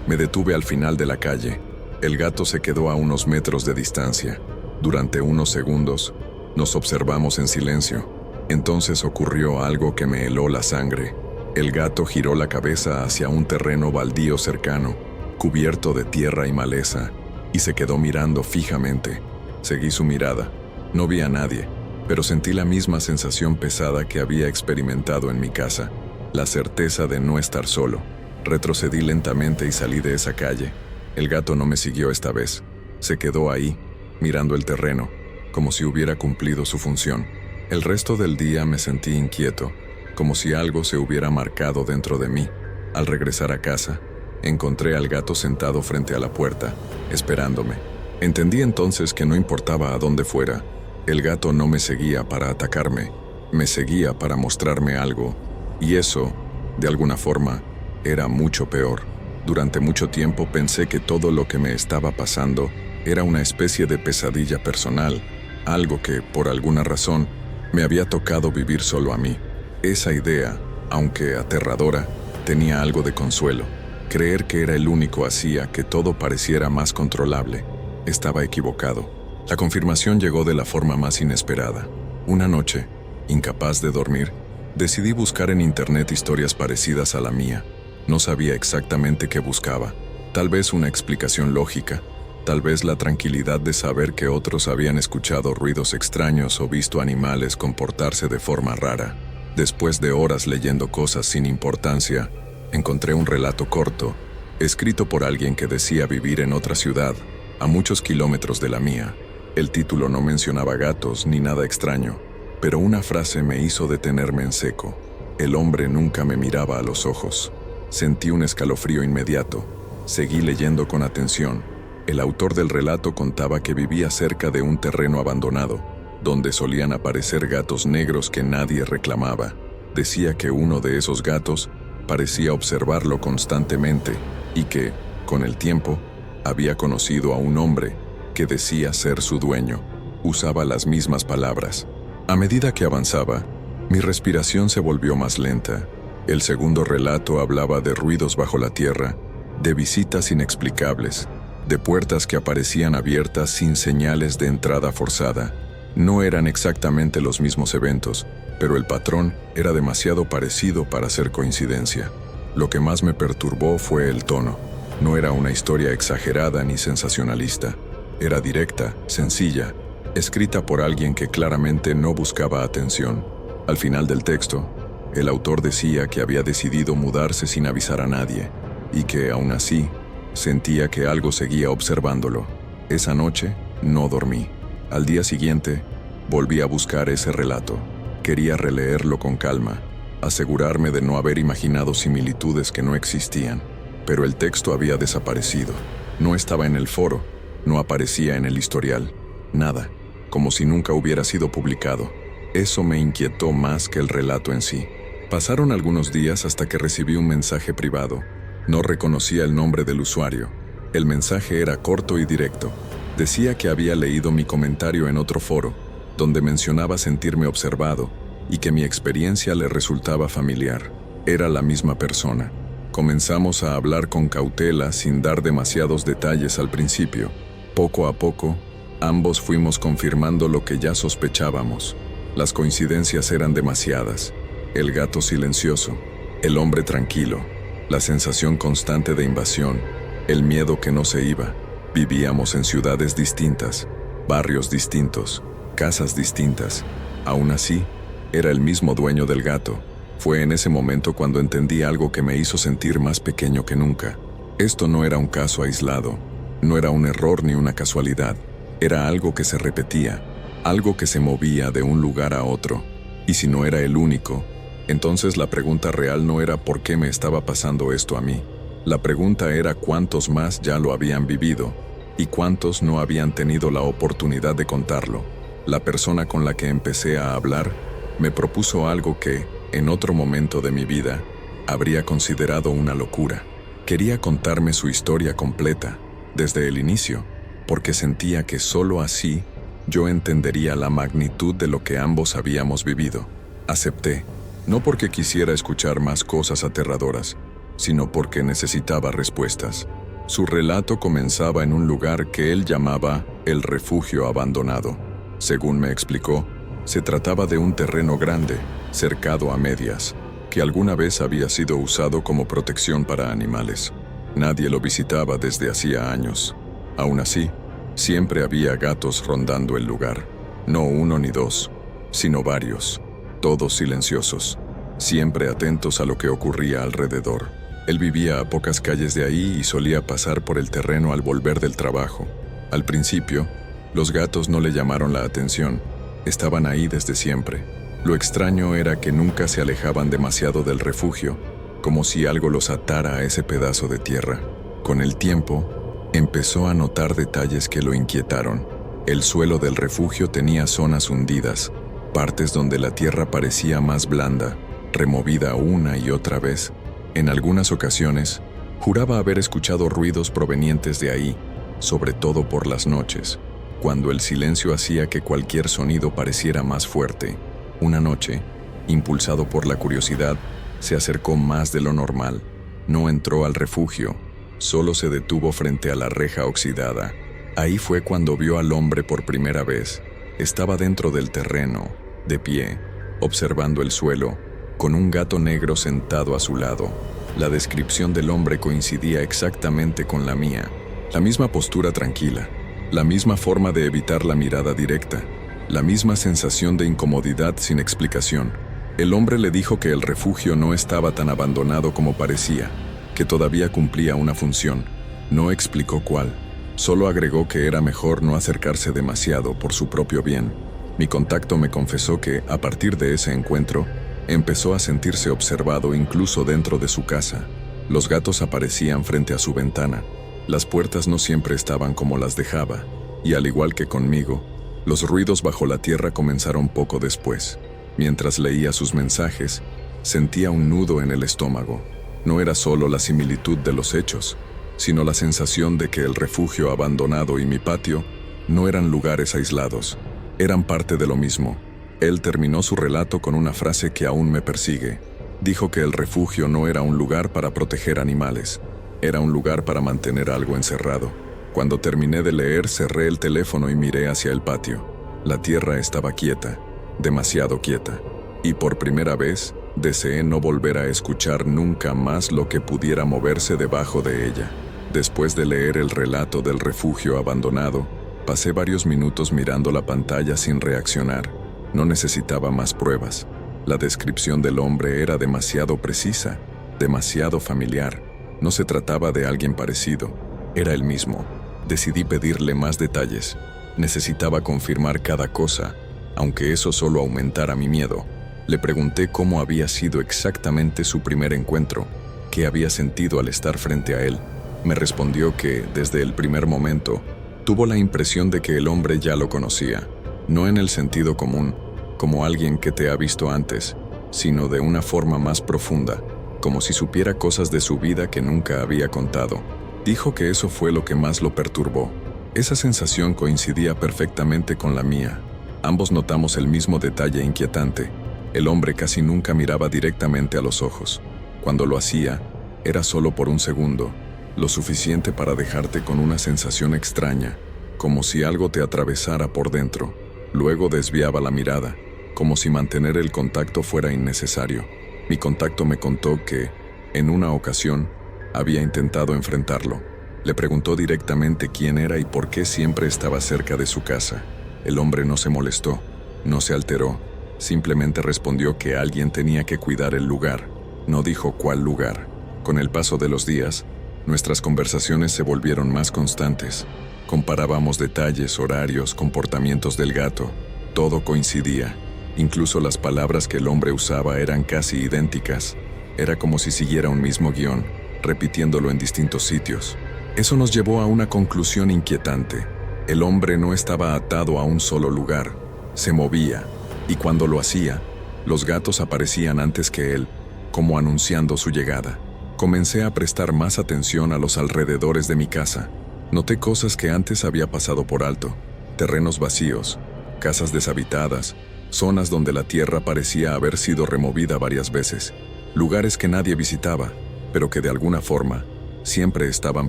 Me detuve al final de la calle. El gato se quedó a unos metros de distancia. Durante unos segundos, nos observamos en silencio. Entonces ocurrió algo que me heló la sangre. El gato giró la cabeza hacia un terreno baldío cercano, cubierto de tierra y maleza, y se quedó mirando fijamente. Seguí su mirada. No vi a nadie, pero sentí la misma sensación pesada que había experimentado en mi casa, la certeza de no estar solo. Retrocedí lentamente y salí de esa calle. El gato no me siguió esta vez. Se quedó ahí, mirando el terreno, como si hubiera cumplido su función. El resto del día me sentí inquieto, como si algo se hubiera marcado dentro de mí. Al regresar a casa, encontré al gato sentado frente a la puerta, esperándome. Entendí entonces que no importaba a dónde fuera, el gato no me seguía para atacarme, me seguía para mostrarme algo, y eso, de alguna forma, era mucho peor. Durante mucho tiempo pensé que todo lo que me estaba pasando era una especie de pesadilla personal, algo que, por alguna razón, me había tocado vivir solo a mí. Esa idea, aunque aterradora, tenía algo de consuelo. Creer que era el único hacía que todo pareciera más controlable. Estaba equivocado. La confirmación llegó de la forma más inesperada. Una noche, incapaz de dormir, decidí buscar en internet historias parecidas a la mía. No sabía exactamente qué buscaba. Tal vez una explicación lógica, tal vez la tranquilidad de saber que otros habían escuchado ruidos extraños o visto animales comportarse de forma rara. Después de horas leyendo cosas sin importancia, encontré un relato corto, escrito por alguien que decía vivir en otra ciudad, a muchos kilómetros de la mía. El título no mencionaba gatos ni nada extraño, pero una frase me hizo detenerme en seco. El hombre nunca me miraba a los ojos. Sentí un escalofrío inmediato. Seguí leyendo con atención. El autor del relato contaba que vivía cerca de un terreno abandonado, donde solían aparecer gatos negros que nadie reclamaba. Decía que uno de esos gatos parecía observarlo constantemente y que, con el tiempo, había conocido a un hombre que decía ser su dueño. Usaba las mismas palabras. A medida que avanzaba, mi respiración se volvió más lenta. El segundo relato hablaba de ruidos bajo la tierra, de visitas inexplicables, de puertas que aparecían abiertas sin señales de entrada forzada. No eran exactamente los mismos eventos, pero el patrón era demasiado parecido para ser coincidencia. Lo que más me perturbó fue el tono. No era una historia exagerada ni sensacionalista. Era directa, sencilla, escrita por alguien que claramente no buscaba atención. Al final del texto, el autor decía que había decidido mudarse sin avisar a nadie, y que, aún así, sentía que algo seguía observándolo. Esa noche, no dormí. Al día siguiente, volví a buscar ese relato. Quería releerlo con calma, asegurarme de no haber imaginado similitudes que no existían. Pero el texto había desaparecido. No estaba en el foro, no aparecía en el historial. Nada, como si nunca hubiera sido publicado. Eso me inquietó más que el relato en sí. Pasaron algunos días hasta que recibí un mensaje privado. No reconocía el nombre del usuario. El mensaje era corto y directo. Decía que había leído mi comentario en otro foro, donde mencionaba sentirme observado y que mi experiencia le resultaba familiar. Era la misma persona. Comenzamos a hablar con cautela sin dar demasiados detalles al principio. Poco a poco, ambos fuimos confirmando lo que ya sospechábamos. Las coincidencias eran demasiadas. El gato silencioso, el hombre tranquilo, la sensación constante de invasión, el miedo que no se iba. Vivíamos en ciudades distintas, barrios distintos, casas distintas. Aún así, era el mismo dueño del gato. Fue en ese momento cuando entendí algo que me hizo sentir más pequeño que nunca. Esto no era un caso aislado, no era un error ni una casualidad. Era algo que se repetía, algo que se movía de un lugar a otro. Y si no era el único, entonces la pregunta real no era por qué me estaba pasando esto a mí. La pregunta era cuántos más ya lo habían vivido y cuántos no habían tenido la oportunidad de contarlo. La persona con la que empecé a hablar me propuso algo que, en otro momento de mi vida, habría considerado una locura. Quería contarme su historia completa, desde el inicio, porque sentía que solo así yo entendería la magnitud de lo que ambos habíamos vivido. Acepté, no porque quisiera escuchar más cosas aterradoras, sino porque necesitaba respuestas. Su relato comenzaba en un lugar que él llamaba el refugio abandonado. Según me explicó, se trataba de un terreno grande, cercado a medias, que alguna vez había sido usado como protección para animales. Nadie lo visitaba desde hacía años. Aún así, siempre había gatos rondando el lugar. No uno ni dos, sino varios, todos silenciosos, siempre atentos a lo que ocurría alrededor. Él vivía a pocas calles de ahí y solía pasar por el terreno al volver del trabajo. Al principio, los gatos no le llamaron la atención. Estaban ahí desde siempre. Lo extraño era que nunca se alejaban demasiado del refugio, como si algo los atara a ese pedazo de tierra. Con el tiempo, empezó a notar detalles que lo inquietaron. El suelo del refugio tenía zonas hundidas, partes donde la tierra parecía más blanda, removida una y otra vez. En algunas ocasiones, juraba haber escuchado ruidos provenientes de ahí, sobre todo por las noches, cuando el silencio hacía que cualquier sonido pareciera más fuerte. Una noche, impulsado por la curiosidad, se acercó más de lo normal. No entró al refugio, solo se detuvo frente a la reja oxidada. Ahí fue cuando vio al hombre por primera vez. Estaba dentro del terreno, de pie, observando el suelo, con un gato negro sentado a su lado. La descripción del hombre coincidía exactamente con la mía. La misma postura tranquila, la misma forma de evitar la mirada directa, la misma sensación de incomodidad sin explicación. El hombre le dijo que el refugio no estaba tan abandonado como parecía, que todavía cumplía una función. No explicó cuál, solo agregó que era mejor no acercarse demasiado por su propio bien. Mi contacto me confesó que, a partir de ese encuentro, empezó a sentirse observado incluso dentro de su casa. Los gatos aparecían frente a su ventana. Las puertas no siempre estaban como las dejaba, y al igual que conmigo, los ruidos bajo la tierra comenzaron poco después. Mientras leía sus mensajes, sentía un nudo en el estómago. No era solo la similitud de los hechos, sino la sensación de que el refugio abandonado y mi patio no eran lugares aislados, eran parte de lo mismo. Él terminó su relato con una frase que aún me persigue. Dijo que el refugio no era un lugar para proteger animales, era un lugar para mantener algo encerrado. Cuando terminé de leer, cerré el teléfono y miré hacia el patio. La tierra estaba quieta, demasiado quieta, y por primera vez deseé no volver a escuchar nunca más lo que pudiera moverse debajo de ella. Después de leer el relato del refugio abandonado, pasé varios minutos mirando la pantalla sin reaccionar. No necesitaba más pruebas. La descripción del hombre era demasiado precisa, demasiado familiar. No se trataba de alguien parecido, era el mismo. Decidí pedirle más detalles. Necesitaba confirmar cada cosa, aunque eso solo aumentara mi miedo. Le pregunté cómo había sido exactamente su primer encuentro, qué había sentido al estar frente a él. Me respondió que, desde el primer momento, tuvo la impresión de que el hombre ya lo conocía, no en el sentido común, como alguien que te ha visto antes, sino de una forma más profunda, como si supiera cosas de su vida que nunca había contado. Dijo que eso fue lo que más lo perturbó. Esa sensación coincidía perfectamente con la mía. Ambos notamos el mismo detalle inquietante. El hombre casi nunca miraba directamente a los ojos. Cuando lo hacía, era solo por un segundo, lo suficiente para dejarte con una sensación extraña, como si algo te atravesara por dentro. Luego desviaba la mirada, como si mantener el contacto fuera innecesario. Mi contacto me contó que, en una ocasión, había intentado enfrentarlo. Le preguntó directamente quién era y por qué siempre estaba cerca de su casa. El hombre no se molestó, no se alteró, simplemente respondió que alguien tenía que cuidar el lugar. No dijo cuál lugar. Con el paso de los días, nuestras conversaciones se volvieron más constantes. Comparábamos detalles, horarios, comportamientos del gato. Todo coincidía. Incluso las palabras que el hombre usaba eran casi idénticas. Era como si siguiera un mismo guión, repitiéndolo en distintos sitios. Eso nos llevó a una conclusión inquietante. El hombre no estaba atado a un solo lugar. Se movía, y cuando lo hacía, los gatos aparecían antes que él, como anunciando su llegada. Comencé a prestar más atención a los alrededores de mi casa. Noté cosas que antes había pasado por alto. Terrenos vacíos, casas deshabitadas, zonas donde la tierra parecía haber sido removida varias veces, lugares que nadie visitaba, pero que de alguna forma siempre estaban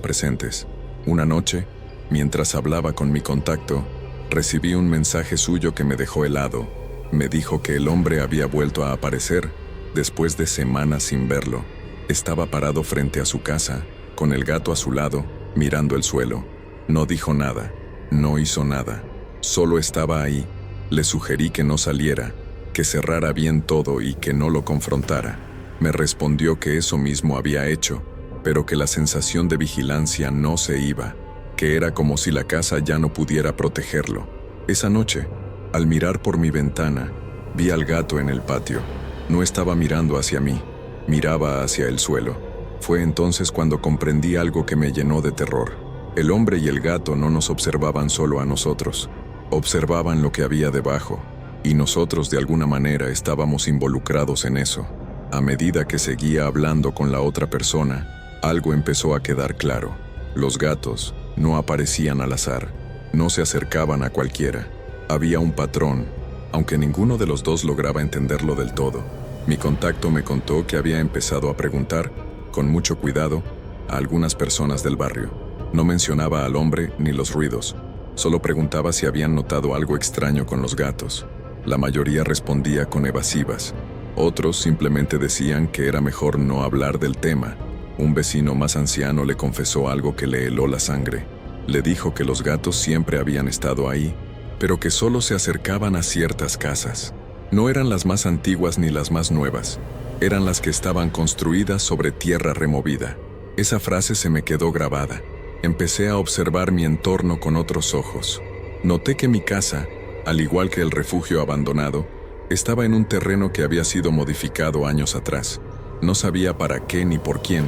presentes. Una noche, mientras hablaba con mi contacto, recibí un mensaje suyo que me dejó helado. Me dijo que el hombre había vuelto a aparecer después de semanas sin verlo. Estaba parado frente a su casa, con el gato a su lado, mirando el suelo. No dijo nada, no hizo nada, solo estaba ahí. Le sugerí que no saliera, que cerrara bien todo y que no lo confrontara. Me respondió que eso mismo había hecho, pero que la sensación de vigilancia no se iba, que era como si la casa ya no pudiera protegerlo. Esa noche, al mirar por mi ventana, vi al gato en el patio. No estaba mirando hacia mí, miraba hacia el suelo. Fue entonces cuando comprendí algo que me llenó de terror. El hombre y el gato no nos observaban solo a nosotros, observaban lo que había debajo, y nosotros de alguna manera estábamos involucrados en eso. A medida que seguía hablando con la otra persona, algo empezó a quedar claro. Los gatos no aparecían al azar, no se acercaban a cualquiera. Había un patrón, aunque ninguno de los dos lograba entenderlo del todo. Mi contacto me contó que había empezado a preguntar, con mucho cuidado, a algunas personas del barrio. No mencionaba al hombre ni los ruidos, solo preguntaba si habían notado algo extraño con los gatos. La mayoría respondía con evasivas. Otros simplemente decían que era mejor no hablar del tema. Un vecino más anciano le confesó algo que le heló la sangre. Le dijo que los gatos siempre habían estado ahí, pero que solo se acercaban a ciertas casas. No eran las más antiguas ni las más nuevas, eran las que estaban construidas sobre tierra removida. Esa frase se me quedó grabada. Empecé a observar mi entorno con otros ojos. Noté que mi casa, al igual que el refugio abandonado, estaba en un terreno que había sido modificado años atrás. No sabía para qué ni por quién,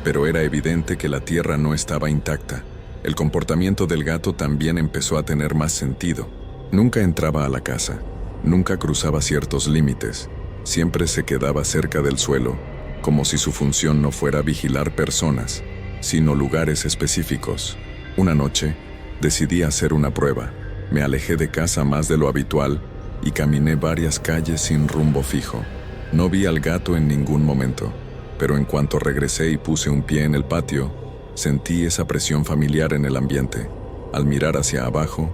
pero era evidente que la tierra no estaba intacta. El comportamiento del gato también empezó a tener más sentido. Nunca entraba a la casa, nunca cruzaba ciertos límites, siempre se quedaba cerca del suelo, como si su función no fuera vigilar personas, sino lugares específicos. Una noche, decidí hacer una prueba. Me alejé de casa más de lo habitual y caminé varias calles sin rumbo fijo. No vi al gato en ningún momento, pero en cuanto regresé y puse un pie en el patio, Sentí esa presión familiar en el ambiente. Al mirar hacia abajo,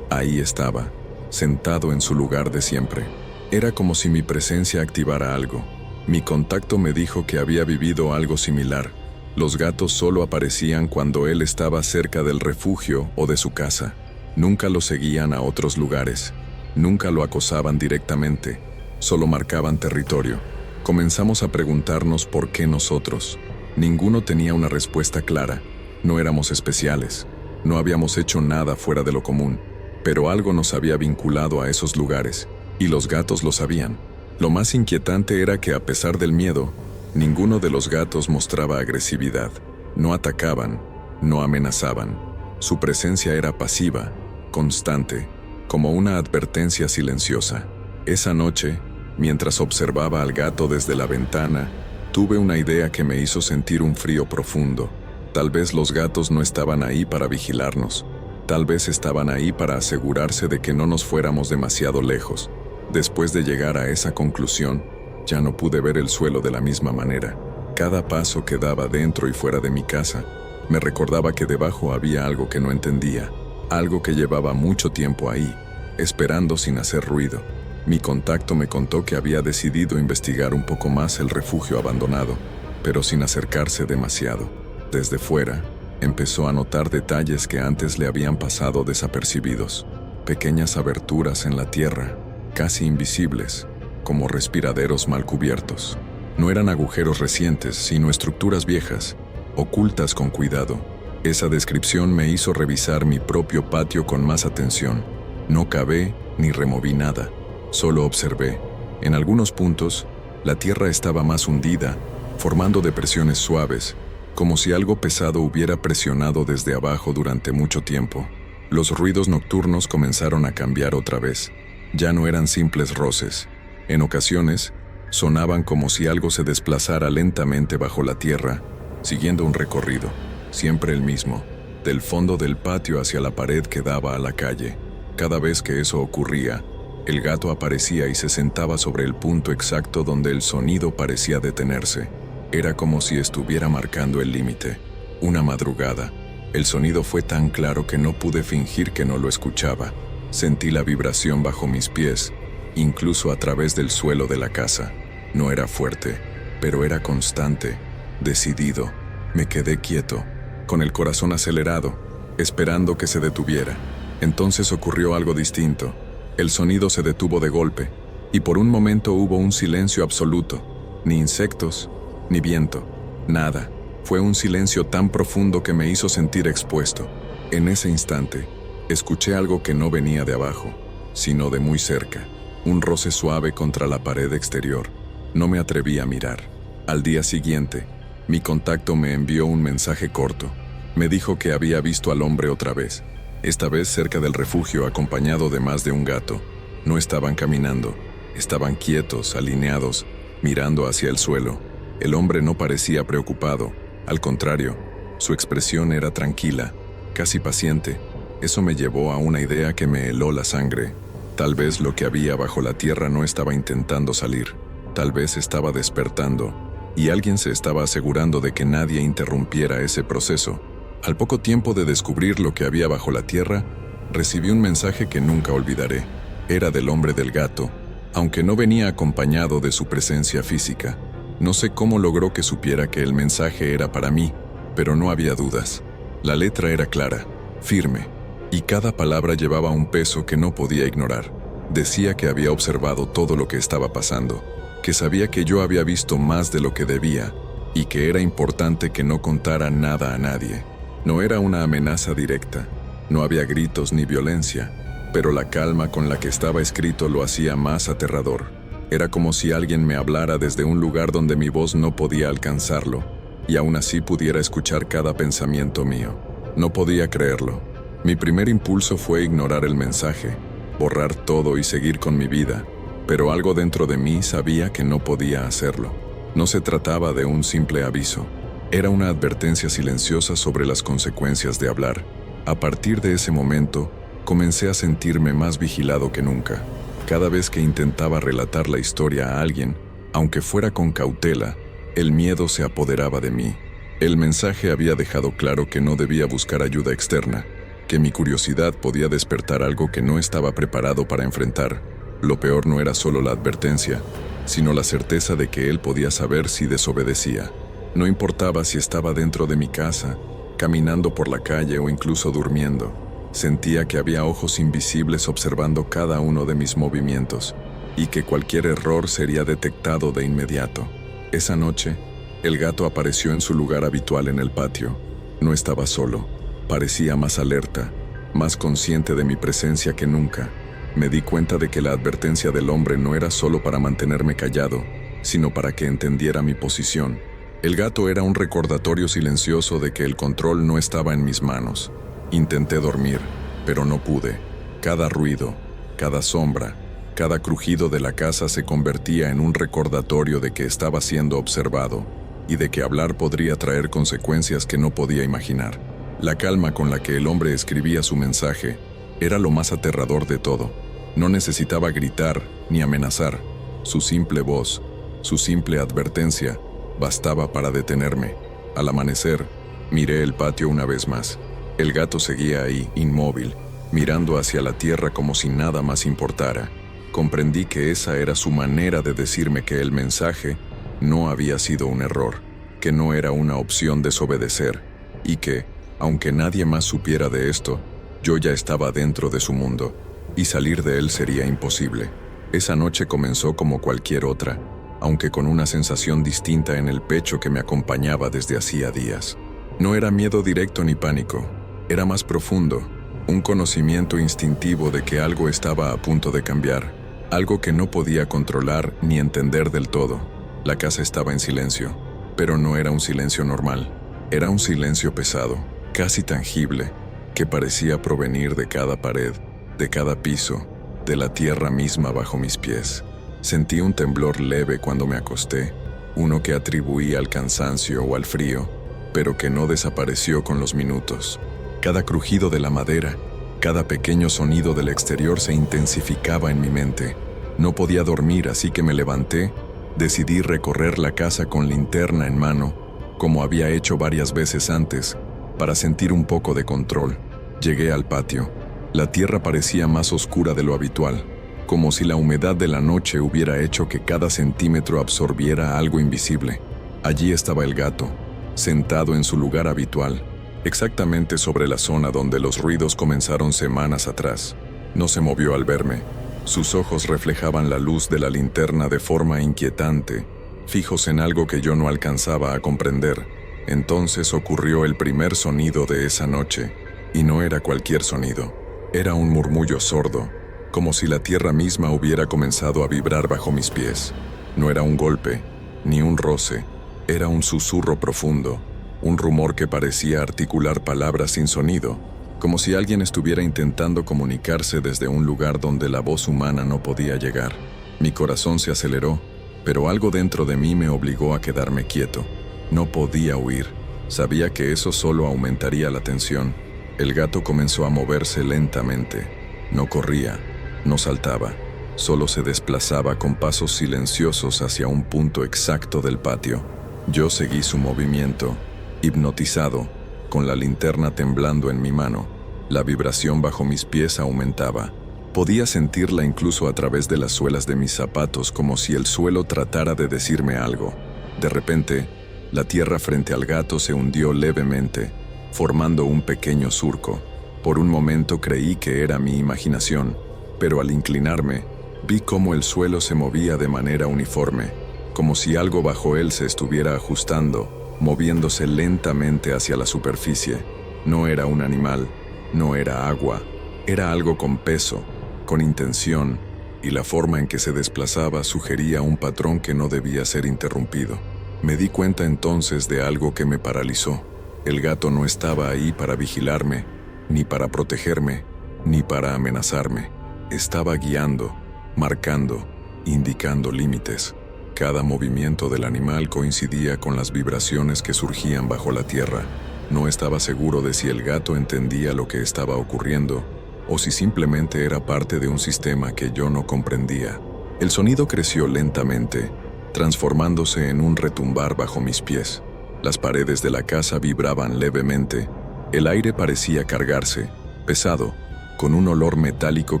ahí estaba, sentado en su lugar de siempre. Era como si mi presencia activara algo. Mi contacto me dijo que había vivido algo similar. Los gatos solo aparecían cuando él estaba cerca del refugio o de su casa. Nunca lo seguían a otros lugares. Nunca lo acosaban directamente. Solo marcaban territorio. Comenzamos a preguntarnos por qué nosotros. Ninguno tenía una respuesta clara. No éramos especiales. No habíamos hecho nada fuera de lo común. Pero algo nos había vinculado a esos lugares. Y los gatos lo sabían. Lo más inquietante era que, a pesar del miedo, ninguno de los gatos mostraba agresividad. No atacaban, no amenazaban. Su presencia era pasiva, constante, como una advertencia silenciosa. Esa noche, mientras observaba al gato desde la ventana, tuve una idea que me hizo sentir un frío profundo. Tal vez los gatos no estaban ahí para vigilarnos. Tal vez estaban ahí para asegurarse de que no nos fuéramos demasiado lejos. Después de llegar a esa conclusión, ya no pude ver el suelo de la misma manera. Cada paso que daba dentro y fuera de mi casa me recordaba que debajo había algo que no entendía, algo que llevaba mucho tiempo ahí, esperando sin hacer ruido. Mi contacto me contó que había decidido investigar un poco más el refugio abandonado, pero sin acercarse demasiado. Desde fuera, empezó a notar detalles que antes le habían pasado desapercibidos. Pequeñas aberturas en la tierra, casi invisibles, como respiraderos mal cubiertos. No eran agujeros recientes, sino estructuras viejas, ocultas con cuidado. Esa descripción me hizo revisar mi propio patio con más atención. No cavé ni removí nada, solo observé. En algunos puntos, la tierra estaba más hundida, formando depresiones suaves, como si algo pesado hubiera presionado desde abajo durante mucho tiempo. Los ruidos nocturnos comenzaron a cambiar otra vez. Ya no eran simples roces. En ocasiones, sonaban como si algo se desplazara lentamente bajo la tierra, siguiendo un recorrido, siempre el mismo, del fondo del patio hacia la pared que daba a la calle. Cada vez que eso ocurría, el gato aparecía y se sentaba sobre el punto exacto donde el sonido parecía detenerse. Era como si estuviera marcando el límite. Una madrugada, el sonido fue tan claro que no pude fingir que no lo escuchaba. Sentí la vibración bajo mis pies, incluso a través del suelo de la casa. No era fuerte, pero era constante, decidido. Me quedé quieto, con el corazón acelerado, esperando que se detuviera. Entonces ocurrió algo distinto. El sonido se detuvo de golpe, y por un momento hubo un silencio absoluto. Ni insectos, ni viento, nada. Fue un silencio tan profundo que me hizo sentir expuesto. En ese instante, escuché algo que no venía de abajo, sino de muy cerca. Un roce suave contra la pared exterior. No me atreví a mirar. Al día siguiente, mi contacto me envió un mensaje corto. Me dijo que había visto al hombre otra vez. Esta vez cerca del refugio, acompañado de más de un gato. No estaban caminando. Estaban quietos, alineados, mirando hacia el suelo. El hombre no parecía preocupado. Al contrario, su expresión era tranquila, casi paciente. Eso me llevó a una idea que me heló la sangre. Tal vez lo que había bajo la tierra no estaba intentando salir. Tal vez estaba despertando, y alguien se estaba asegurando de que nadie interrumpiera ese proceso. Al poco tiempo de descubrir lo que había bajo la tierra, recibí un mensaje que nunca olvidaré. Era del hombre del gato, aunque no venía acompañado de su presencia física. No sé cómo logró que supiera que el mensaje era para mí, pero no había dudas. La letra era clara, firme, y cada palabra llevaba un peso que no podía ignorar. Decía que había observado todo lo que estaba pasando, que sabía que yo había visto más de lo que debía, y que era importante que no contara nada a nadie. No era una amenaza directa, no había gritos ni violencia, pero la calma con la que estaba escrito lo hacía más aterrador. Era como si alguien me hablara desde un lugar donde mi voz no podía alcanzarlo, y aún así pudiera escuchar cada pensamiento mío. No podía creerlo. Mi primer impulso fue ignorar el mensaje, borrar todo y seguir con mi vida, pero algo dentro de mí sabía que no podía hacerlo. No se trataba de un simple aviso. Era una advertencia silenciosa sobre las consecuencias de hablar. A partir de ese momento, comencé a sentirme más vigilado que nunca. Cada vez que intentaba relatar la historia a alguien, aunque fuera con cautela, el miedo se apoderaba de mí. El mensaje había dejado claro que no debía buscar ayuda externa, que mi curiosidad podía despertar algo que no estaba preparado para enfrentar. Lo peor no era solo la advertencia, sino la certeza de que él podía saber si desobedecía. No importaba si estaba dentro de mi casa, caminando por la calle o incluso durmiendo. Sentía que había ojos invisibles observando cada uno de mis movimientos, y que cualquier error sería detectado de inmediato. Esa noche, el gato apareció en su lugar habitual en el patio. No estaba solo. Parecía más alerta, más consciente de mi presencia que nunca. Me di cuenta de que la advertencia del hombre no era solo para mantenerme callado, sino para que entendiera mi posición. El gato era un recordatorio silencioso de que el control no estaba en mis manos. Intenté dormir, pero no pude. Cada ruido, cada sombra, cada crujido de la casa se convertía en un recordatorio de que estaba siendo observado y de que hablar podría traer consecuencias que no podía imaginar. La calma con la que el hombre escribía su mensaje era lo más aterrador de todo. No necesitaba gritar ni amenazar. Su simple voz, su simple advertencia, bastaba para detenerme. Al amanecer, miré el patio una vez más. El gato seguía ahí, inmóvil, mirando hacia la tierra como si nada más importara. Comprendí que esa era su manera de decirme que el mensaje no había sido un error, que no era una opción desobedecer, y que, aunque nadie más supiera de esto, yo ya estaba dentro de su mundo, y salir de él sería imposible. Esa noche comenzó como cualquier otra, aunque con una sensación distinta en el pecho que me acompañaba desde hacía días. No era miedo directo ni pánico, era más profundo, un conocimiento instintivo de que algo estaba a punto de cambiar, algo que no podía controlar ni entender del todo. La casa estaba en silencio, pero no era un silencio normal, era un silencio pesado, casi tangible, que parecía provenir de cada pared, de cada piso, de la tierra misma bajo mis pies. Sentí un temblor leve cuando me acosté, uno que atribuí al cansancio o al frío, pero que no desapareció con los minutos. Cada crujido de la madera, cada pequeño sonido del exterior se intensificaba en mi mente. No podía dormir, así que me levanté, decidí recorrer la casa con linterna en mano, como había hecho varias veces antes, para sentir un poco de control. Llegué al patio. La tierra parecía más oscura de lo habitual, como si la humedad de la noche hubiera hecho que cada centímetro absorbiera algo invisible. Allí estaba el gato, sentado en su lugar habitual, exactamente sobre la zona donde los ruidos comenzaron semanas atrás. No se movió al verme. Sus ojos reflejaban la luz de la linterna de forma inquietante, fijos en algo que yo no alcanzaba a comprender. Entonces ocurrió el primer sonido de esa noche, y no era cualquier sonido. Era un murmullo sordo, como si la tierra misma hubiera comenzado a vibrar bajo mis pies. No era un golpe, ni un roce, era un susurro profundo, un rumor que parecía articular palabras sin sonido, como si alguien estuviera intentando comunicarse desde un lugar donde la voz humana no podía llegar. Mi corazón se aceleró, pero algo dentro de mí me obligó a quedarme quieto. No podía huir, sabía que eso solo aumentaría la tensión. El gato comenzó a moverse lentamente. No corría, no saltaba, solo se desplazaba con pasos silenciosos hacia un punto exacto del patio. Yo seguí su movimiento, hipnotizado, con la linterna temblando en mi mano. La vibración bajo mis pies aumentaba. Podía sentirla incluso a través de las suelas de mis zapatos, como si el suelo tratara de decirme algo. De repente, la tierra frente al gato se hundió levemente, formando un pequeño surco. Por un momento creí que era mi imaginación, pero al inclinarme, vi cómo el suelo se movía de manera uniforme, como si algo bajo él se estuviera ajustando, moviéndose lentamente hacia la superficie. No era un animal, no era agua, era algo con peso, con intención, y la forma en que se desplazaba sugería un patrón que no debía ser interrumpido. Me di cuenta entonces de algo que me paralizó. El gato no estaba ahí para vigilarme, ni para protegerme, ni para amenazarme. Estaba guiando, marcando, indicando límites. Cada movimiento del animal coincidía con las vibraciones que surgían bajo la tierra. No estaba seguro de si el gato entendía lo que estaba ocurriendo, o si simplemente era parte de un sistema que yo no comprendía. El sonido creció lentamente, transformándose en un retumbar bajo mis pies. Las paredes de la casa vibraban levemente. El aire parecía cargarse, pesado, con un olor metálico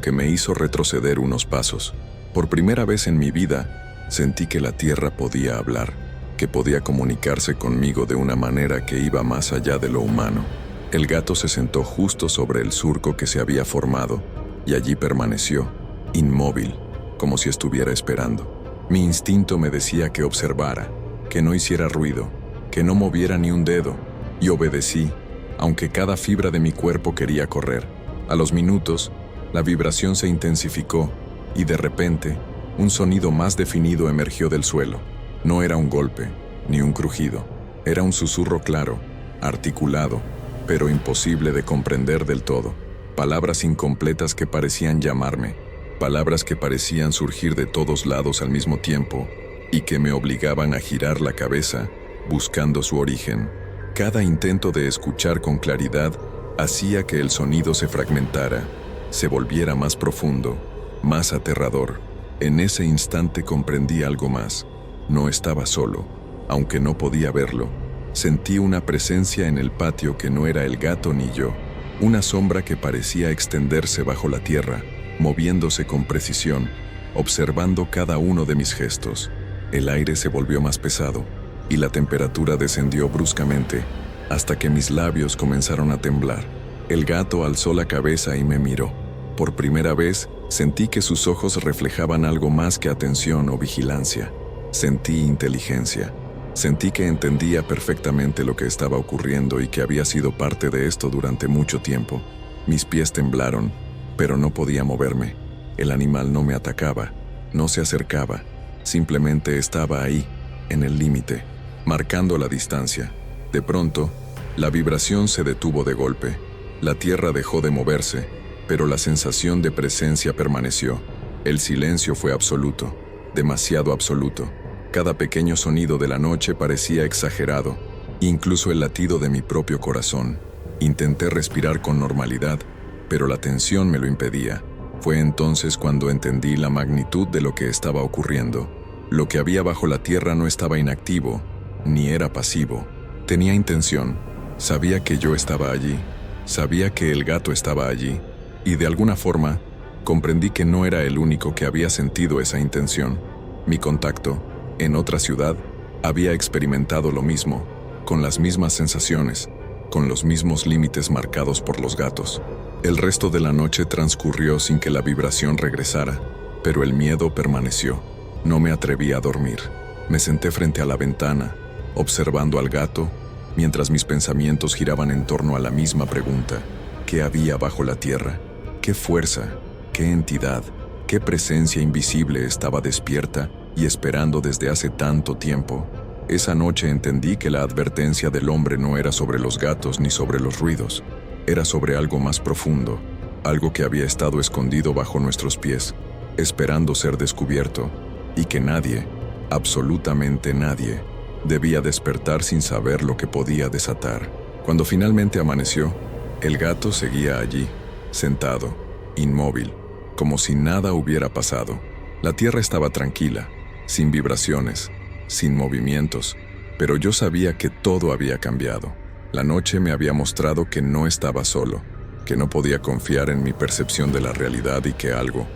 que me hizo retroceder unos pasos. Por primera vez en mi vida, sentí que la tierra podía hablar, que podía comunicarse conmigo de una manera que iba más allá de lo humano. El gato se sentó justo sobre el surco que se había formado, y allí permaneció, inmóvil, como si estuviera esperando. Mi instinto me decía que observara, que no hiciera ruido, que no moviera ni un dedo, y obedecí, aunque cada fibra de mi cuerpo quería correr. A los minutos, la vibración se intensificó, y de repente, un sonido más definido emergió del suelo. No era un golpe, ni un crujido. Era un susurro claro, articulado, pero imposible de comprender del todo. Palabras incompletas que parecían llamarme, palabras que parecían surgir de todos lados al mismo tiempo y que me obligaban a girar la cabeza, buscando su origen. Cada intento de escuchar con claridad hacía que el sonido se fragmentara, se volviera más profundo, más aterrador. En ese instante comprendí algo más. No estaba solo, aunque no podía verlo. Sentí una presencia en el patio que no era el gato ni yo, una sombra que parecía extenderse bajo la tierra, moviéndose con precisión, observando cada uno de mis gestos. El aire se volvió más pesado, y la temperatura descendió bruscamente, hasta que mis labios comenzaron a temblar. El gato alzó la cabeza y me miró. Por primera vez, sentí que sus ojos reflejaban algo más que atención o vigilancia. Sentí inteligencia. Sentí que entendía perfectamente lo que estaba ocurriendo y que había sido parte de esto durante mucho tiempo. Mis pies temblaron, pero no podía moverme. El animal no me atacaba, no se acercaba, simplemente estaba ahí, en el límite, marcando la distancia. De pronto, la vibración se detuvo de golpe. La tierra dejó de moverse, pero la sensación de presencia permaneció. El silencio fue absoluto, demasiado absoluto. Cada pequeño sonido de la noche parecía exagerado, incluso el latido de mi propio corazón. Intenté respirar con normalidad, pero la tensión me lo impedía. Fue entonces cuando entendí la magnitud de lo que estaba ocurriendo. Lo que había bajo la tierra no estaba inactivo, ni era pasivo. Tenía intención. Sabía que yo estaba allí. Sabía que el gato estaba allí. Y de alguna forma, comprendí que no era el único que había sentido esa intención. Mi contacto, en otra ciudad, había experimentado lo mismo, con las mismas sensaciones, con los mismos límites marcados por los gatos. El resto de la noche transcurrió sin que la vibración regresara, pero el miedo permaneció. No me atreví a dormir. Me senté frente a la ventana, observando al gato, mientras mis pensamientos giraban en torno a la misma pregunta: ¿qué había bajo la tierra? ¿Qué fuerza? ¿Qué entidad? ¿Qué presencia invisible estaba despierta y esperando desde hace tanto tiempo? Esa noche entendí que la advertencia del hombre no era sobre los gatos ni sobre los ruidos. Era sobre algo más profundo, algo que había estado escondido bajo nuestros pies, esperando ser descubierto, y que nadie, absolutamente nadie, debía despertar sin saber lo que podía desatar. Cuando finalmente amaneció, el gato seguía allí, sentado, inmóvil, como si nada hubiera pasado. La tierra estaba tranquila, sin vibraciones, sin movimientos, pero yo sabía que todo había cambiado. La noche me había mostrado que no estaba solo, que no podía confiar en mi percepción de la realidad y que algo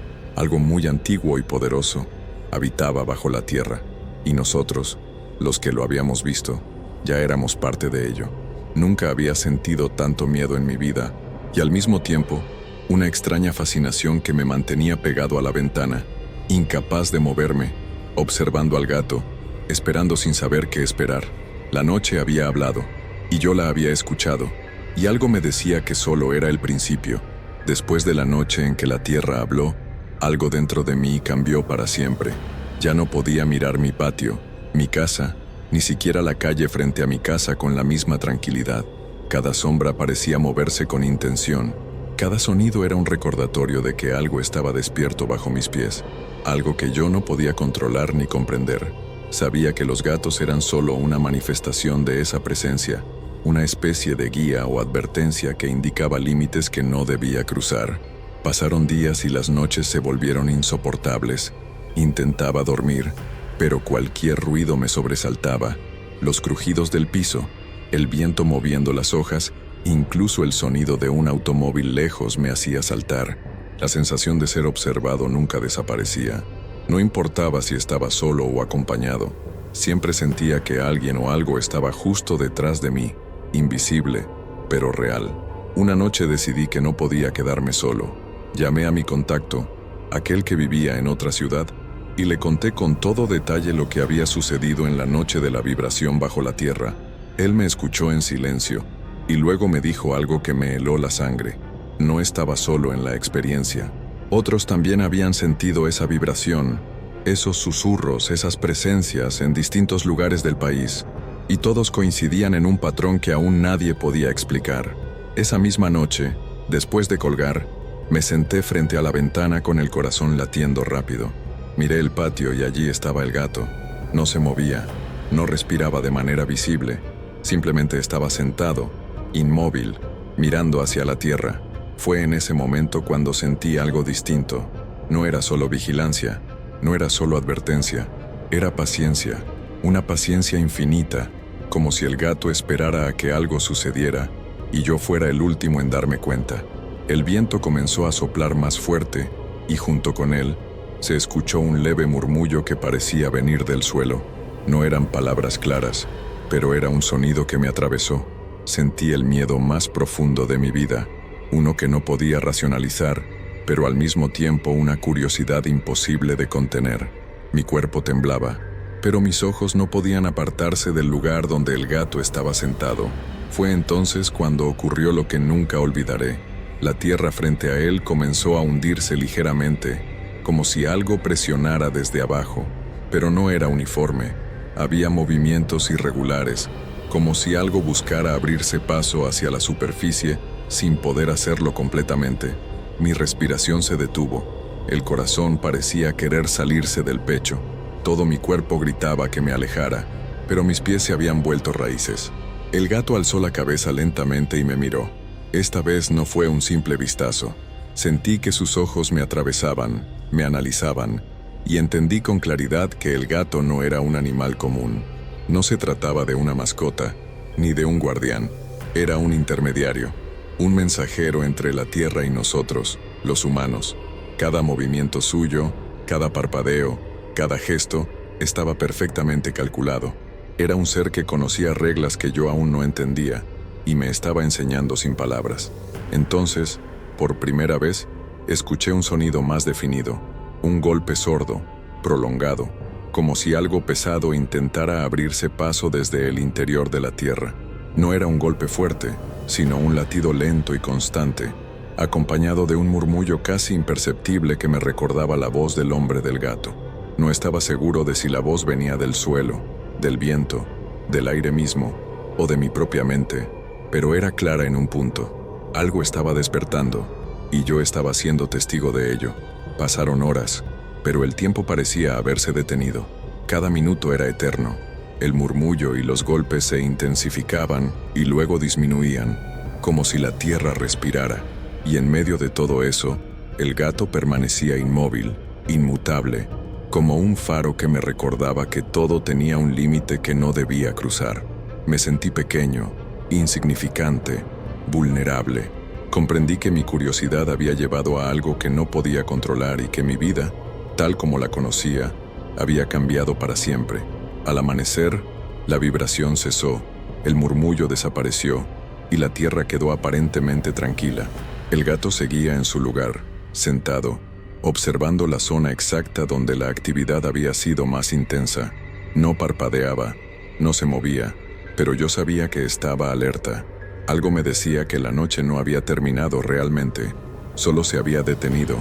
muy antiguo y poderoso, habitaba bajo la tierra, y nosotros, los que lo habíamos visto, ya éramos parte de ello. Nunca había sentido tanto miedo en mi vida, y al mismo tiempo, una extraña fascinación que me mantenía pegado a la ventana, incapaz de moverme, observando al gato, esperando sin saber qué esperar. La noche había hablado, y yo la había escuchado, y algo me decía que solo era el principio. Después de la noche en que la tierra habló, algo dentro de mí cambió para siempre. Ya no podía mirar mi patio, mi casa, ni siquiera la calle frente a mi casa con la misma tranquilidad. Cada sombra parecía moverse con intención. Cada sonido era un recordatorio de que algo estaba despierto bajo mis pies, algo que yo no podía controlar ni comprender. Sabía que los gatos eran solo una manifestación de esa presencia, una especie de guía o advertencia que indicaba límites que no debía cruzar. Pasaron días y las noches se volvieron insoportables. Intentaba dormir, pero cualquier ruido me sobresaltaba, los crujidos del piso, el viento moviendo las hojas, incluso el sonido de un automóvil lejos me hacía saltar. La sensación de ser observado nunca desaparecía. No importaba si estaba solo o acompañado, siempre sentía que alguien o algo estaba justo detrás de mí, invisible, pero real. Una noche decidí que no podía quedarme solo. Llamé a mi contacto, aquel que vivía en otra ciudad, y le conté con todo detalle lo que había sucedido en la noche de la vibración bajo la tierra. Él me escuchó en silencio, y luego me dijo algo que me heló la sangre. No estaba solo en la experiencia. Otros también habían sentido esa vibración, esos susurros, esas presencias en distintos lugares del país, y todos coincidían en un patrón que aún nadie podía explicar. Esa misma noche, después de colgar, me senté frente a la ventana con el corazón latiendo rápido. Miré el patio y allí estaba el gato. No se movía, no respiraba de manera visible, simplemente estaba sentado, inmóvil, mirando hacia la tierra. Fue en ese momento cuando sentí algo distinto. No era solo vigilancia, no era solo advertencia, era paciencia, una paciencia infinita, como si el gato esperara a que algo sucediera y yo fuera el último en darme cuenta. El viento comenzó a soplar más fuerte y junto con él se escuchó un leve murmullo que parecía venir del suelo. No eran palabras claras, pero era un sonido que me atravesó. Sentí el miedo más profundo de mi vida, uno que no podía racionalizar, pero al mismo tiempo una curiosidad imposible de contener. Mi cuerpo temblaba, pero mis ojos no podían apartarse del lugar donde el gato estaba sentado. Fue entonces cuando ocurrió lo que nunca olvidaré. La tierra frente a él comenzó a hundirse ligeramente, como si algo presionara desde abajo, pero no era uniforme. Había movimientos irregulares, como si algo buscara abrirse paso hacia la superficie sin poder hacerlo completamente. Mi respiración se detuvo. El corazón parecía querer salirse del pecho. Todo mi cuerpo gritaba que me alejara, pero mis pies se habían vuelto raíces. El gato alzó la cabeza lentamente y me miró. Esta vez no fue un simple vistazo. Sentí que sus ojos me atravesaban, me analizaban, y entendí con claridad que el gato no era un animal común. No se trataba de una mascota, ni de un guardián. Era un intermediario, un mensajero entre la tierra y nosotros, los humanos. Cada movimiento suyo, cada parpadeo, cada gesto, estaba perfectamente calculado. Era un ser que conocía reglas que yo aún no entendía, y me estaba enseñando sin palabras. Entonces, por primera vez, escuché un sonido más definido, un golpe sordo, prolongado, como si algo pesado intentara abrirse paso desde el interior de la tierra. No era un golpe fuerte, sino un latido lento y constante, acompañado de un murmullo casi imperceptible que me recordaba la voz del hombre del gato. No estaba seguro de si la voz venía del suelo, del viento, del aire mismo, o de mi propia mente, pero era clara en un punto. Algo estaba despertando, y yo estaba siendo testigo de ello. Pasaron horas, pero el tiempo parecía haberse detenido. Cada minuto era eterno. El murmullo y los golpes se intensificaban y luego disminuían, como si la tierra respirara. Y en medio de todo eso, el gato permanecía inmóvil, inmutable, como un faro que me recordaba que todo tenía un límite que no debía cruzar. Me sentí pequeño, insignificante, vulnerable. Comprendí que mi curiosidad había llevado a algo que no podía controlar y que mi vida, tal como la conocía, había cambiado para siempre. Al amanecer, la vibración cesó, el murmullo desapareció y la tierra quedó aparentemente tranquila. El gato seguía en su lugar, sentado, observando la zona exacta donde la actividad había sido más intensa. No parpadeaba, no se movía, pero yo sabía que estaba alerta. Algo me decía que la noche no había terminado realmente, solo se había detenido,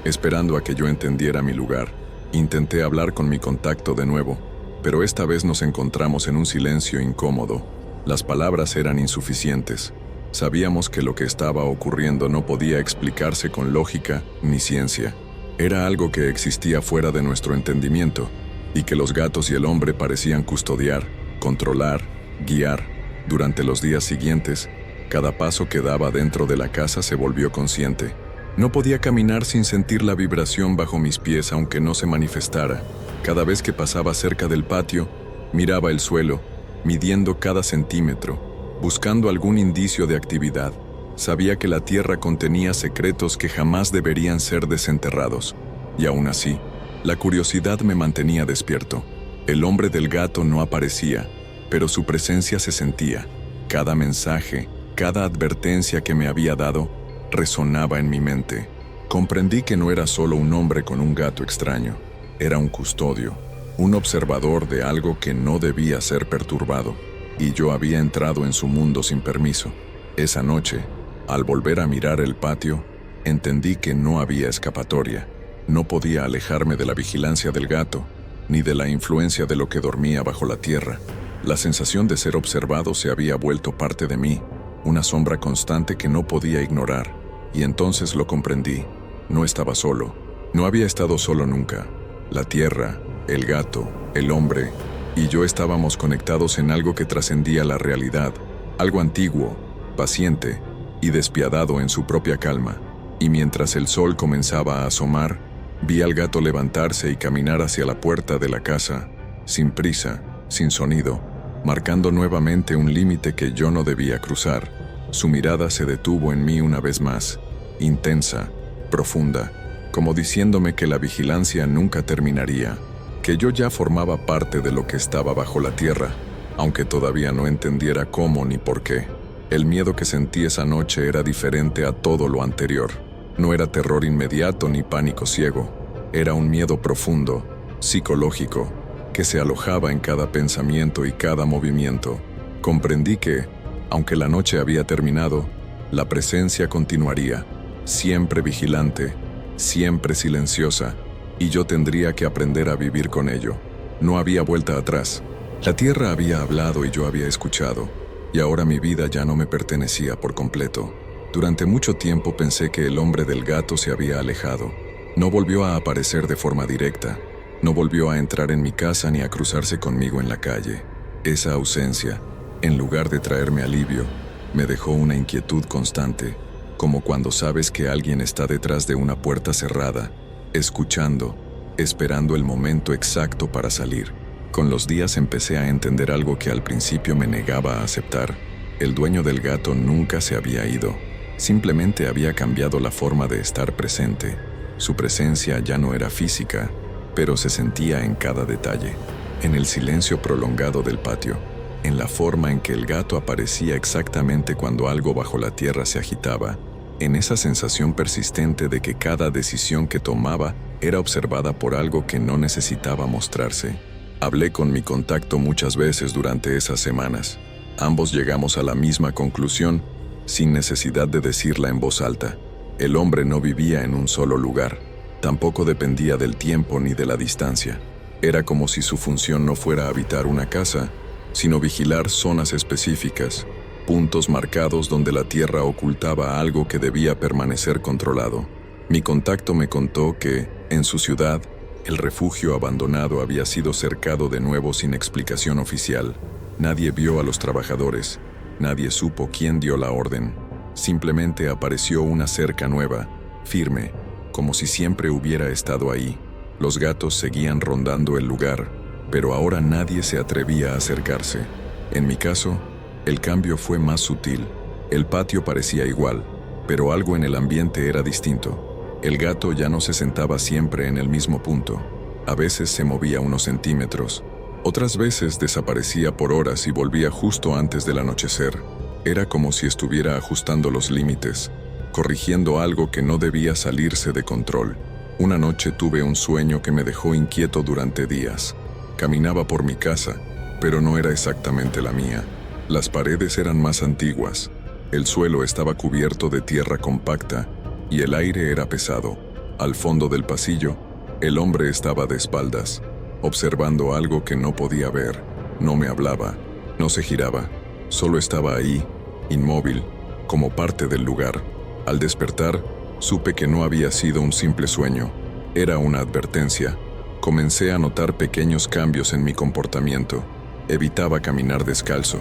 esperando a que yo entendiera mi lugar. Intenté hablar con mi contacto de nuevo, pero esta vez nos encontramos en un silencio incómodo. Las palabras eran insuficientes. Sabíamos que lo que estaba ocurriendo no podía explicarse con lógica ni ciencia. Era algo que existía fuera de nuestro entendimiento, y que los gatos y el hombre parecían custodiar, controlar, guiar. Durante los días siguientes, cada paso que daba dentro de la casa se volvió consciente. No podía caminar sin sentir la vibración bajo mis pies aunque no se manifestara. Cada vez que pasaba cerca del patio, miraba el suelo, midiendo cada centímetro, buscando algún indicio de actividad. Sabía que la tierra contenía secretos que jamás deberían ser desenterrados. Y aún así, la curiosidad me mantenía despierto. El hombre del gato no aparecía, pero su presencia se sentía. Cada mensaje, cada advertencia que me había dado, resonaba en mi mente. Comprendí que no era solo un hombre con un gato extraño. Era un custodio, un observador de algo que no debía ser perturbado. Y yo había entrado en su mundo sin permiso. Esa noche, al volver a mirar el patio, entendí que no había escapatoria. No podía alejarme de la vigilancia del gato, ni de la influencia de lo que dormía bajo la tierra. La sensación de ser observado se había vuelto parte de mí, una sombra constante que no podía ignorar. Y entonces lo comprendí. No estaba solo. No había estado solo nunca. La tierra, el gato, el hombre y yo estábamos conectados en algo que trascendía la realidad, algo antiguo, paciente y despiadado en su propia calma. Y mientras el sol comenzaba a asomar, vi al gato levantarse y caminar hacia la puerta de la casa, sin prisa, sin sonido, marcando nuevamente un límite que yo no debía cruzar. Su mirada se detuvo en mí una vez más, intensa, profunda, como diciéndome que la vigilancia nunca terminaría, que yo ya formaba parte de lo que estaba bajo la tierra, aunque todavía no entendiera cómo ni por qué. El miedo que sentí esa noche era diferente a todo lo anterior. No era terror inmediato ni pánico ciego. Era un miedo profundo, psicológico, que se alojaba en cada pensamiento y cada movimiento. Comprendí que, aunque la noche había terminado, la presencia continuaría, siempre vigilante, siempre silenciosa, y yo tendría que aprender a vivir con ello. No había vuelta atrás. La tierra había hablado y yo había escuchado, y ahora mi vida ya no me pertenecía por completo. Durante mucho tiempo pensé que el hombre del gato se había alejado. No volvió a aparecer de forma directa. No volvió a entrar en mi casa ni a cruzarse conmigo en la calle. Esa ausencia, en lugar de traerme alivio, me dejó una inquietud constante, como cuando sabes que alguien está detrás de una puerta cerrada, escuchando, esperando el momento exacto para salir. Con los días empecé a entender algo que al principio me negaba a aceptar. El dueño del gato nunca se había ido. Simplemente había cambiado la forma de estar presente. Su presencia ya no era física, pero se sentía en cada detalle, en el silencio prolongado del patio, en la forma en que el gato aparecía exactamente cuando algo bajo la tierra se agitaba, en esa sensación persistente de que cada decisión que tomaba era observada por algo que no necesitaba mostrarse. Hablé con mi contacto muchas veces durante esas semanas. Ambos llegamos a la misma conclusión, sin necesidad de decirla en voz alta. El hombre no vivía en un solo lugar. Tampoco dependía del tiempo ni de la distancia. Era como si su función no fuera habitar una casa, sino vigilar zonas específicas, puntos marcados donde la tierra ocultaba algo que debía permanecer controlado. Mi contacto me contó que, en su ciudad, el refugio abandonado había sido cercado de nuevo sin explicación oficial. Nadie vio a los trabajadores, nadie supo quién dio la orden. Simplemente apareció una cerca nueva, firme, como si siempre hubiera estado ahí. Los gatos seguían rondando el lugar, pero ahora nadie se atrevía a acercarse. En mi caso, el cambio fue más sutil. El patio parecía igual, pero algo en el ambiente era distinto. El gato ya no se sentaba siempre en el mismo punto. A veces se movía unos centímetros. Otras veces desaparecía por horas y volvía justo antes del anochecer. Era como si estuviera ajustando los límites, corrigiendo algo que no debía salirse de control. Una noche tuve un sueño que me dejó inquieto durante días. Caminaba por mi casa, pero no era exactamente la mía. Las paredes eran más antiguas. El suelo estaba cubierto de tierra compacta y el aire era pesado. Al fondo del pasillo, el hombre estaba de espaldas, observando algo que no podía ver. No me hablaba, no se giraba, solo estaba ahí, inmóvil, como parte del lugar. Al despertar, supe que no había sido un simple sueño, era una advertencia. Comencé a notar pequeños cambios en mi comportamiento. Evitaba caminar descalzo,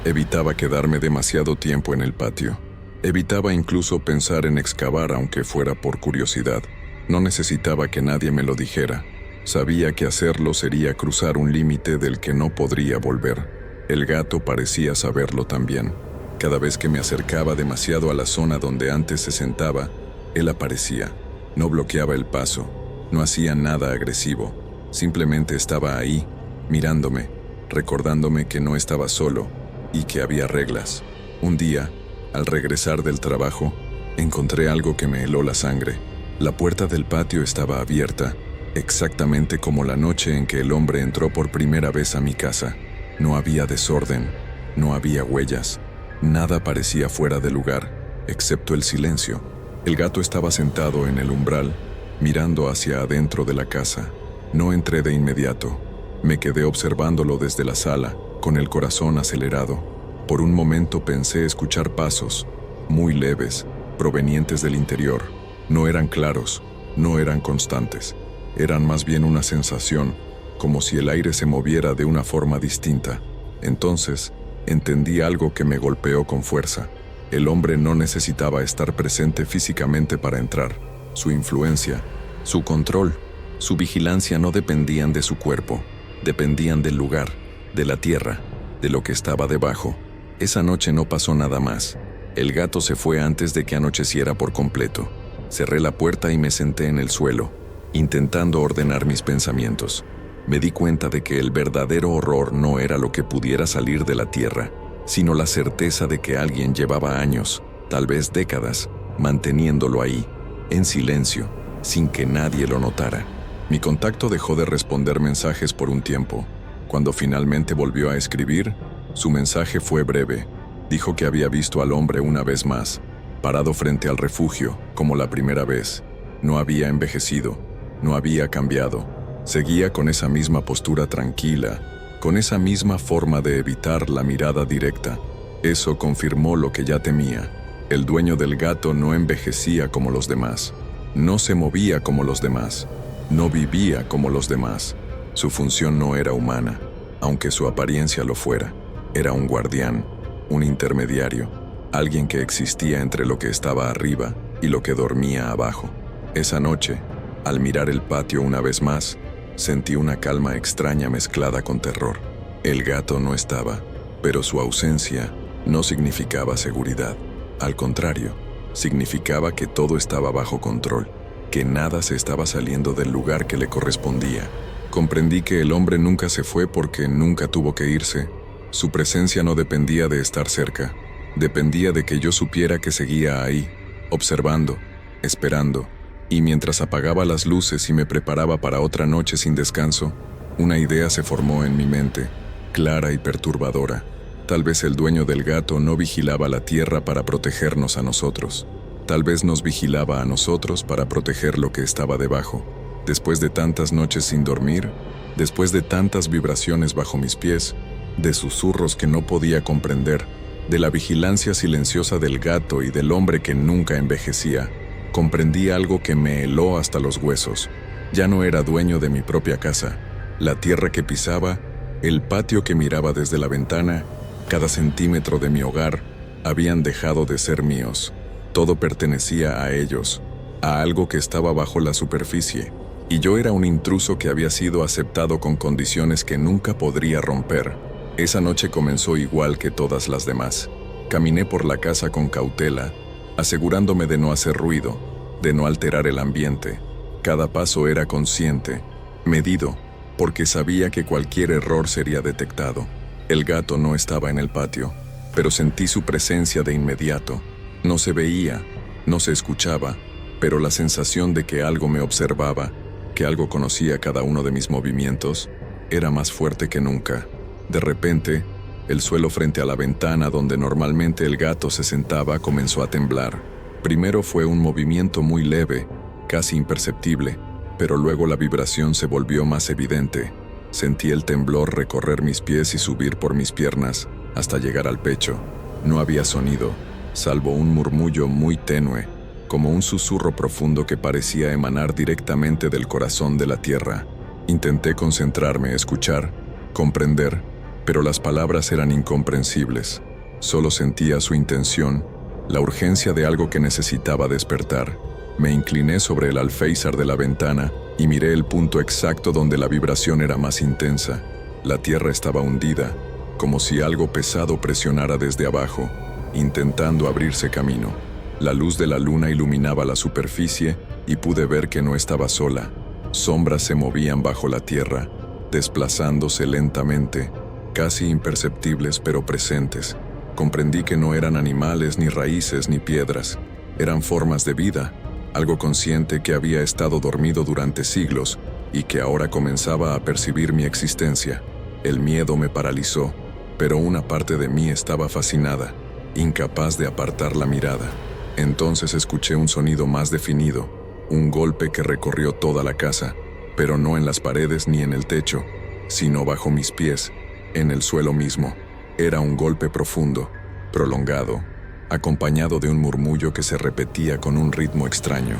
evitaba quedarme demasiado tiempo en el patio. Evitaba incluso pensar en excavar aunque fuera por curiosidad. No necesitaba que nadie me lo dijera. Sabía que hacerlo sería cruzar un límite del que no podría volver. El gato parecía saberlo también. Cada vez que me acercaba demasiado a la zona donde antes se sentaba, él aparecía. No bloqueaba el paso, no hacía nada agresivo. Simplemente estaba ahí, mirándome, recordándome que no estaba solo y que había reglas. Un día, al regresar del trabajo, encontré algo que me heló la sangre. La puerta del patio estaba abierta, exactamente como la noche en que el hombre entró por primera vez a mi casa. No había desorden, no había huellas, nada parecía fuera de lugar, excepto el silencio. El gato estaba sentado en el umbral, mirando hacia adentro de la casa. No entré de inmediato. Me quedé observándolo desde la sala, con el corazón acelerado. Por un momento pensé escuchar pasos, muy leves, provenientes del interior. No eran claros, no eran constantes. Eran más bien una sensación, como si el aire se moviera de una forma distinta. Entonces, entendí algo que me golpeó con fuerza. El hombre no necesitaba estar presente físicamente para entrar. Su influencia, su control, su vigilancia no dependían de su cuerpo, dependían del lugar, de la tierra, de lo que estaba debajo. Esa noche no pasó nada más. El gato se fue antes de que anocheciera por completo. Cerré la puerta y me senté en el suelo, intentando ordenar mis pensamientos. Me di cuenta de que el verdadero horror no era lo que pudiera salir de la tierra, sino la certeza de que alguien llevaba años, tal vez décadas, manteniéndolo ahí, en silencio, sin que nadie lo notara. Mi contacto dejó de responder mensajes por un tiempo. Cuando finalmente volvió a escribir, su mensaje fue breve. Dijo que había visto al hombre una vez más, parado frente al refugio, como la primera vez. No había envejecido, no había cambiado. Seguía con esa misma postura tranquila, con esa misma forma de evitar la mirada directa. Eso confirmó lo que ya temía. El dueño del gato no envejecía como los demás, no se movía como los demás, no vivía como los demás. Su función no era humana, aunque su apariencia lo fuera. Era un guardián, un intermediario, alguien que existía entre lo que estaba arriba y lo que dormía abajo. Esa noche, al mirar el patio una vez más, sentí una calma extraña mezclada con terror. El gato no estaba, pero su ausencia no significaba seguridad. Al contrario, significaba que todo estaba bajo control, que nada se estaba saliendo del lugar que le correspondía. Comprendí que el hombre nunca se fue porque nunca tuvo que irse. Su presencia no dependía de estar cerca, dependía de que yo supiera que seguía ahí, observando, esperando. Y mientras apagaba las luces y me preparaba para otra noche sin descanso, una idea se formó en mi mente, clara y perturbadora. Tal vez el dueño del gato no vigilaba la tierra para protegernos a nosotros. Tal vez nos vigilaba a nosotros para proteger lo que estaba debajo. Después de tantas noches sin dormir, después de tantas vibraciones bajo mis pies, de susurros que no podía comprender, de la vigilancia silenciosa del gato y del hombre que nunca envejecía, comprendí algo que me heló hasta los huesos. Ya no era dueño de mi propia casa. La tierra que pisaba, el patio que miraba desde la ventana, cada centímetro de mi hogar, habían dejado de ser míos. Todo pertenecía a ellos, a algo que estaba bajo la superficie, y yo era un intruso que había sido aceptado con condiciones que nunca podría romper. Esa noche comenzó igual que todas las demás. Caminé por la casa con cautela, asegurándome de no hacer ruido, de no alterar el ambiente. Cada paso era consciente, medido, porque sabía que cualquier error sería detectado. El gato no estaba en el patio, pero sentí su presencia de inmediato. No se veía, no se escuchaba, pero la sensación de que algo me observaba, que algo conocía cada uno de mis movimientos, era más fuerte que nunca. De repente, el suelo frente a la ventana donde normalmente el gato se sentaba comenzó a temblar. Primero fue un movimiento muy leve, casi imperceptible, pero luego la vibración se volvió más evidente. Sentí el temblor recorrer mis pies y subir por mis piernas hasta llegar al pecho. No había sonido, salvo un murmullo muy tenue, como un susurro profundo que parecía emanar directamente del corazón de la tierra. Intenté concentrarme, escuchar, comprender, pero las palabras eran incomprensibles. Solo sentía su intención, la urgencia de algo que necesitaba despertar. Me incliné sobre el alféizar de la ventana y miré el punto exacto donde la vibración era más intensa. La tierra estaba hundida, como si algo pesado presionara desde abajo, intentando abrirse camino. La luz de la luna iluminaba la superficie y pude ver que no estaba sola. Sombras se movían bajo la tierra, desplazándose lentamente, casi imperceptibles pero presentes. Comprendí que no eran animales, ni raíces, ni piedras. Eran formas de vida, algo consciente que había estado dormido durante siglos y que ahora comenzaba a percibir mi existencia. El miedo me paralizó, pero una parte de mí estaba fascinada, incapaz de apartar la mirada. Entonces escuché un sonido más definido, un golpe que recorrió toda la casa, pero no en las paredes ni en el techo, sino bajo mis pies, en el suelo mismo. Era un golpe profundo, prolongado, acompañado de un murmullo que se repetía con un ritmo extraño.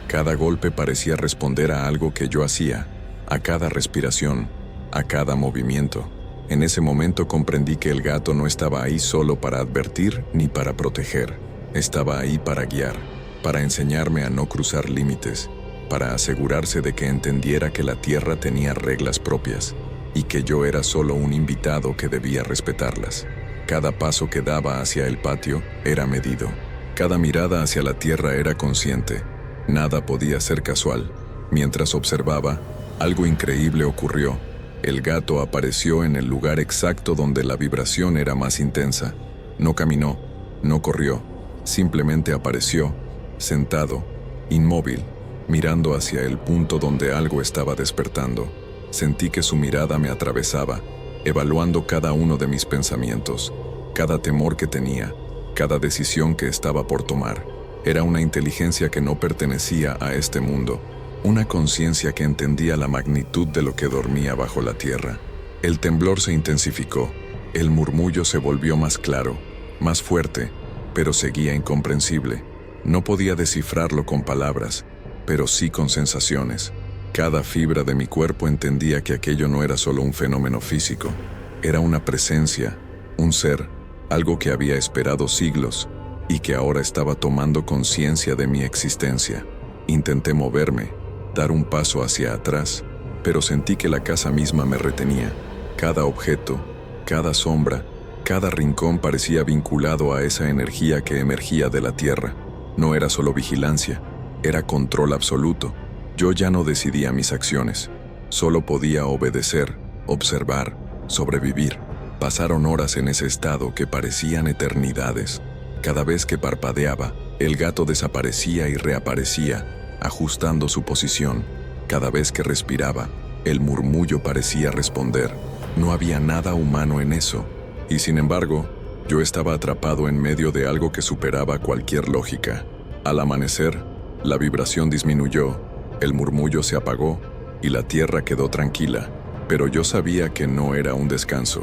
Cada golpe parecía responder a algo que yo hacía, a cada respiración, a cada movimiento. En ese momento comprendí que el gato no estaba ahí solo para advertir ni para proteger. Estaba ahí para guiar, para enseñarme a no cruzar límites, para asegurarse de que entendiera que la tierra tenía reglas propias y que yo era solo un invitado que debía respetarlas. Cada paso que daba hacia el patio era medido. Cada mirada hacia la tierra era consciente. Nada podía ser casual. Mientras observaba, algo increíble ocurrió. El gato apareció en el lugar exacto donde la vibración era más intensa. No caminó, no corrió, simplemente apareció, sentado, inmóvil, mirando hacia el punto donde algo estaba despertando. Sentí que su mirada me atravesaba, evaluando cada uno de mis pensamientos, cada temor que tenía, cada decisión que estaba por tomar. Era una inteligencia que no pertenecía a este mundo, una conciencia que entendía la magnitud de lo que dormía bajo la tierra. El temblor se intensificó, el murmullo se volvió más claro, más fuerte, pero seguía incomprensible. No podía descifrarlo con palabras, pero sí con sensaciones. Cada fibra de mi cuerpo entendía que aquello no era solo un fenómeno físico, era una presencia, un ser, algo que había esperado siglos y que ahora estaba tomando conciencia de mi existencia. Intenté moverme, dar un paso hacia atrás, pero sentí que la casa misma me retenía. Cada objeto, cada sombra, cada rincón parecía vinculado a esa energía que emergía de la tierra. No era solo vigilancia, era control absoluto. Yo ya no decidía mis acciones, solo podía obedecer, observar, sobrevivir. Pasaron horas en ese estado que parecían eternidades. Cada vez que parpadeaba, el gato desaparecía y reaparecía, ajustando su posición. Cada vez que respiraba, el murmullo parecía responder. No había nada humano en eso, y sin embargo, yo estaba atrapado en medio de algo que superaba cualquier lógica. Al amanecer, la vibración disminuyó, el murmullo se apagó y la tierra quedó tranquila, pero yo sabía que no era un descanso,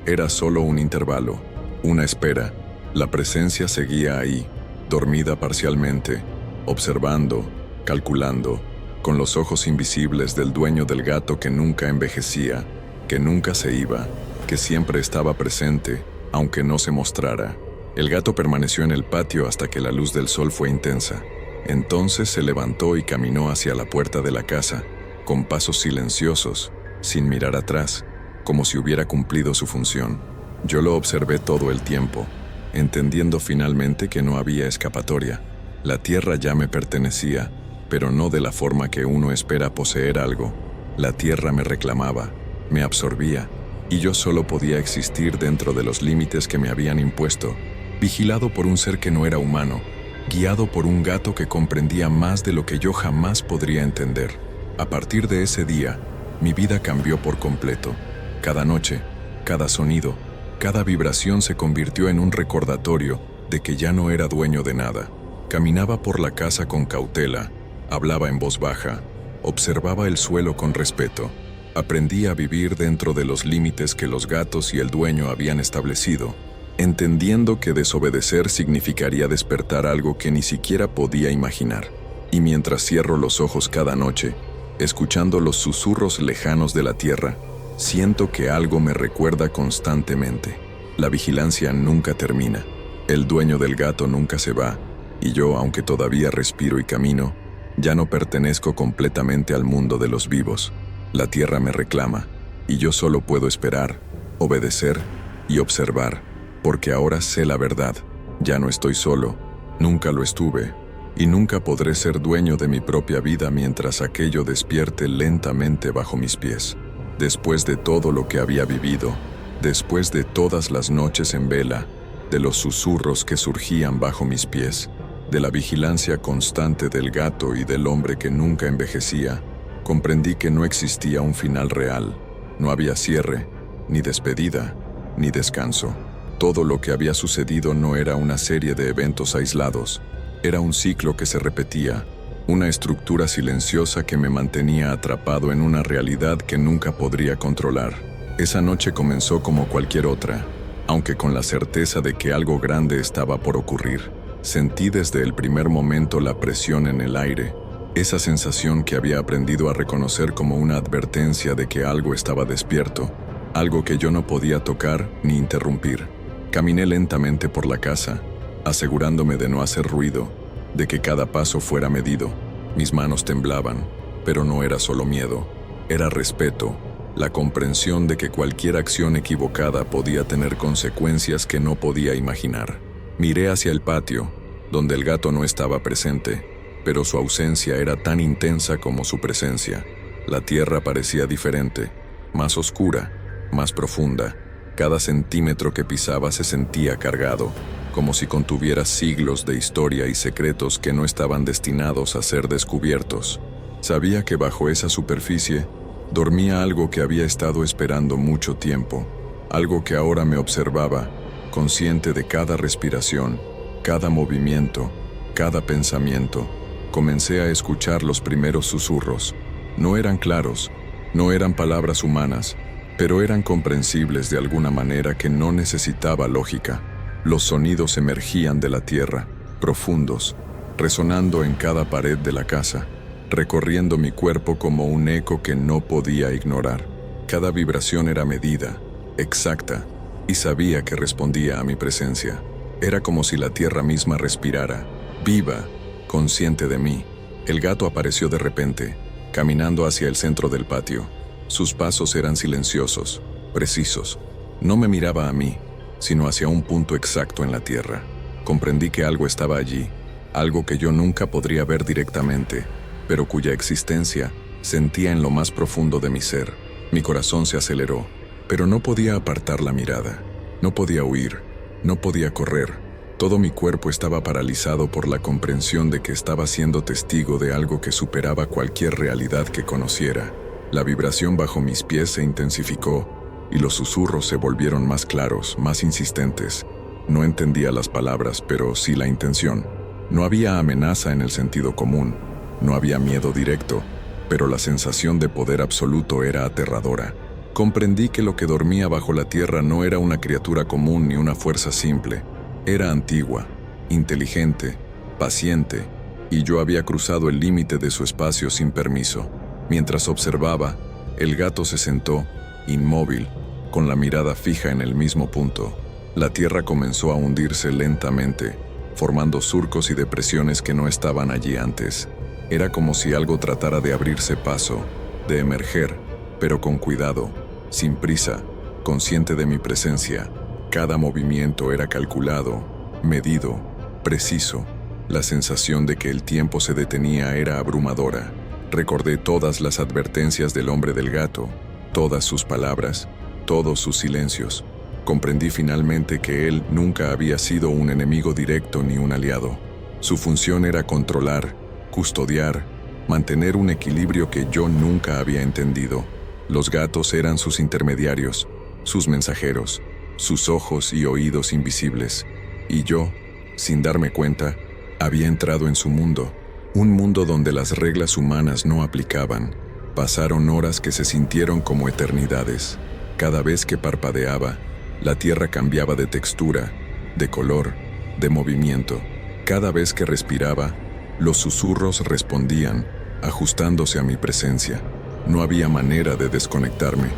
era solo un intervalo, una espera. La presencia seguía ahí, dormida parcialmente, observando, calculando, con los ojos invisibles del dueño del gato que nunca envejecía, que nunca se iba, que siempre estaba presente, aunque no se mostrara. El gato permaneció en el patio hasta que la luz del sol fue intensa. Entonces se levantó y caminó hacia la puerta de la casa, con pasos silenciosos, sin mirar atrás, como si hubiera cumplido su función. Yo lo observé todo el tiempo, entendiendo finalmente que no había escapatoria. La tierra ya me pertenecía, pero no de la forma que uno espera poseer algo. La tierra me reclamaba, me absorbía, y yo solo podía existir dentro de los límites que me habían impuesto, vigilado por un ser que no era humano, guiado por un gato que comprendía más de lo que yo jamás podría entender. A partir de ese día, mi vida cambió por completo. Cada noche, cada sonido, cada vibración se convirtió en un recordatorio de que ya no era dueño de nada. Caminaba por la casa con cautela, hablaba en voz baja, observaba el suelo con respeto. Aprendí a vivir dentro de los límites que los gatos y el dueño habían establecido, entendiendo que desobedecer significaría despertar algo que ni siquiera podía imaginar. Y mientras cierro los ojos cada noche, escuchando los susurros lejanos de la tierra, siento que algo me recuerda constantemente. La vigilancia nunca termina. El dueño del gato nunca se va, y yo, aunque todavía respiro y camino, ya no pertenezco completamente al mundo de los vivos. La tierra me reclama, y yo solo puedo esperar, obedecer y observar, porque ahora sé la verdad. Ya no estoy solo, nunca lo estuve, y nunca podré ser dueño de mi propia vida mientras aquello despierte lentamente bajo mis pies. Después de todo lo que había vivido, después de todas las noches en vela, de los susurros que surgían bajo mis pies, de la vigilancia constante del gato y del hombre que nunca envejecía, comprendí que no existía un final real. No había cierre, ni despedida, ni descanso. Todo lo que había sucedido no era una serie de eventos aislados, era un ciclo que se repetía, una estructura silenciosa que me mantenía atrapado en una realidad que nunca podría controlar. Esa noche comenzó como cualquier otra, aunque con la certeza de que algo grande estaba por ocurrir. Sentí desde el primer momento la presión en el aire, esa sensación que había aprendido a reconocer como una advertencia de que algo estaba despierto, algo que yo no podía tocar ni interrumpir. Caminé lentamente por la casa, asegurándome de no hacer ruido, de que cada paso fuera medido. Mis manos temblaban, pero no era solo miedo, era respeto, la comprensión de que cualquier acción equivocada podía tener consecuencias que no podía imaginar. Miré hacia el patio, donde el gato no estaba presente, pero su ausencia era tan intensa como su presencia. La tierra parecía diferente, más oscura, más profunda. Cada centímetro que pisaba se sentía cargado, como si contuviera siglos de historia y secretos que no estaban destinados a ser descubiertos. Sabía que bajo esa superficie dormía algo que había estado esperando mucho tiempo, algo que ahora me observaba, consciente de cada respiración, cada movimiento, cada pensamiento. Comencé a escuchar los primeros susurros. No eran claros, no eran palabras humanas, pero eran comprensibles de alguna manera que no necesitaba lógica. Los sonidos emergían de la tierra, profundos, resonando en cada pared de la casa, recorriendo mi cuerpo como un eco que no podía ignorar. Cada vibración era medida, exacta, y sabía que respondía a mi presencia. Era como si la tierra misma respirara, viva, consciente de mí. El gato apareció de repente, caminando hacia el centro del patio. Sus pasos eran silenciosos, precisos. No me miraba a mí, sino hacia un punto exacto en la tierra. Comprendí que algo estaba allí, algo que yo nunca podría ver directamente, pero cuya existencia sentía en lo más profundo de mi ser. Mi corazón se aceleró, pero no podía apartar la mirada. No podía huir, no podía correr. Todo mi cuerpo estaba paralizado por la comprensión de que estaba siendo testigo de algo que superaba cualquier realidad que conociera. La vibración bajo mis pies se intensificó y los susurros se volvieron más claros, más insistentes. No entendía las palabras, pero sí la intención. No había amenaza en el sentido común, no había miedo directo, pero la sensación de poder absoluto era aterradora. Comprendí que lo que dormía bajo la tierra no era una criatura común ni una fuerza simple. Era antigua, inteligente, paciente, y yo había cruzado el límite de su espacio sin permiso. Mientras observaba, el gato se sentó, inmóvil, con la mirada fija en el mismo punto. La tierra comenzó a hundirse lentamente, formando surcos y depresiones que no estaban allí antes. Era como si algo tratara de abrirse paso, de emerger, pero con cuidado, sin prisa, consciente de mi presencia. Cada movimiento era calculado, medido, preciso. La sensación de que el tiempo se detenía era abrumadora. Recordé todas las advertencias del hombre del gato, todas sus palabras, todos sus silencios. Comprendí finalmente que él nunca había sido un enemigo directo ni un aliado. Su función era controlar, custodiar, mantener un equilibrio que yo nunca había entendido. Los gatos eran sus intermediarios, sus mensajeros, sus ojos y oídos invisibles. Y yo, sin darme cuenta, había entrado en su mundo. Un mundo donde las reglas humanas no aplicaban. Pasaron horas que se sintieron como eternidades. Cada vez que parpadeaba, la tierra cambiaba de textura, de color, de movimiento. Cada vez que respiraba, los susurros respondían, ajustándose a mi presencia. No había manera de desconectarme,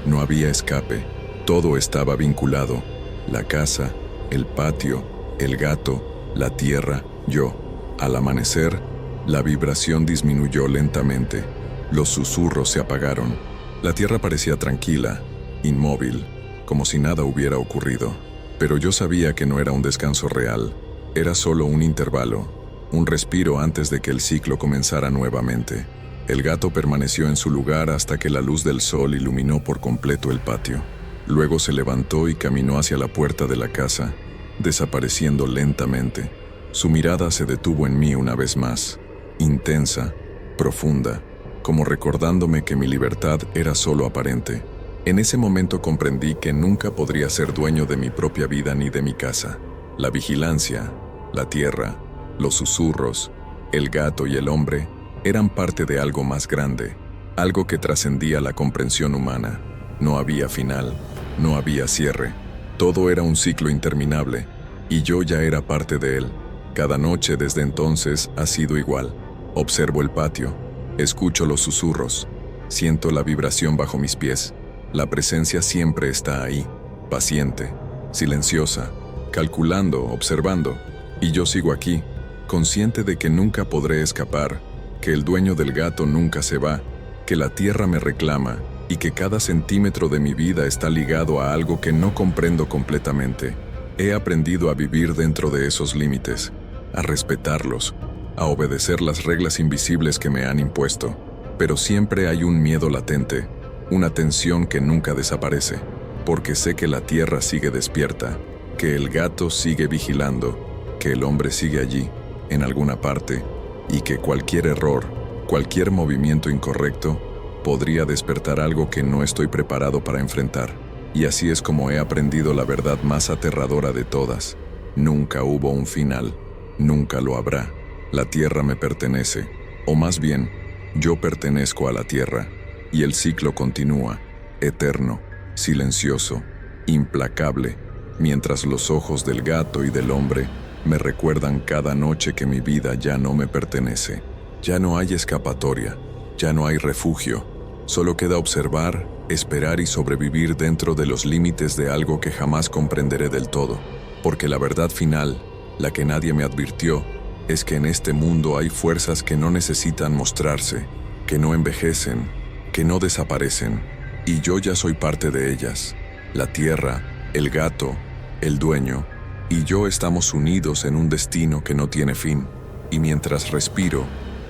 no había escape. Todo estaba vinculado. La casa, el patio, el gato, la tierra, yo. Al amanecer, la vibración disminuyó lentamente. Los susurros se apagaron. La tierra parecía tranquila, inmóvil, como si nada hubiera ocurrido. Pero yo sabía que no era un descanso real, era solo un intervalo, un respiro antes de que el ciclo comenzara nuevamente. El gato permaneció en su lugar hasta que la luz del sol iluminó por completo el patio. Luego se levantó y caminó hacia la puerta de la casa, desapareciendo lentamente. Su mirada se detuvo en mí una vez más, intensa, profunda, como recordándome que mi libertad era solo aparente. En ese momento comprendí que nunca podría ser dueño de mi propia vida ni de mi casa. La vigilancia, la tierra, los susurros, el gato y el hombre eran parte de algo más grande, algo que trascendía la comprensión humana. No había final, no había cierre, todo era un ciclo interminable, y yo ya era parte de él. Cada noche desde entonces ha sido igual. Observo el patio, escucho los susurros, siento la vibración bajo mis pies. La presencia siempre está ahí, paciente, silenciosa, calculando, observando, y yo sigo aquí, consciente de que nunca podré escapar, que el dueño del gato nunca se va, que la tierra me reclama y que cada centímetro de mi vida está ligado a algo que no comprendo completamente. He aprendido a vivir dentro de esos límites, a respetarlos, a obedecer las reglas invisibles que me han impuesto, pero siempre hay un miedo latente, una tensión que nunca desaparece, porque sé que la tierra sigue despierta, que el gato sigue vigilando, que el hombre sigue allí, en alguna parte, y que cualquier error, cualquier movimiento incorrecto, podría despertar algo que no estoy preparado para enfrentar. Y así es como he aprendido la verdad más aterradora de todas. Nunca hubo un final, nunca lo habrá. La tierra me pertenece, o más bien, yo pertenezco a la tierra, y el ciclo continúa, eterno, silencioso, implacable, mientras los ojos del gato y del hombre me recuerdan cada noche que mi vida ya no me pertenece. Ya no hay escapatoria, ya no hay refugio, solo queda observar, esperar y sobrevivir dentro de los límites de algo que jamás comprenderé del todo, porque la verdad final, la que nadie me advirtió, es que en este mundo hay fuerzas que no necesitan mostrarse, que no envejecen, que no desaparecen, y yo ya soy parte de ellas. La tierra, el gato, el dueño, y yo estamos unidos en un destino que no tiene fin, y mientras respiro,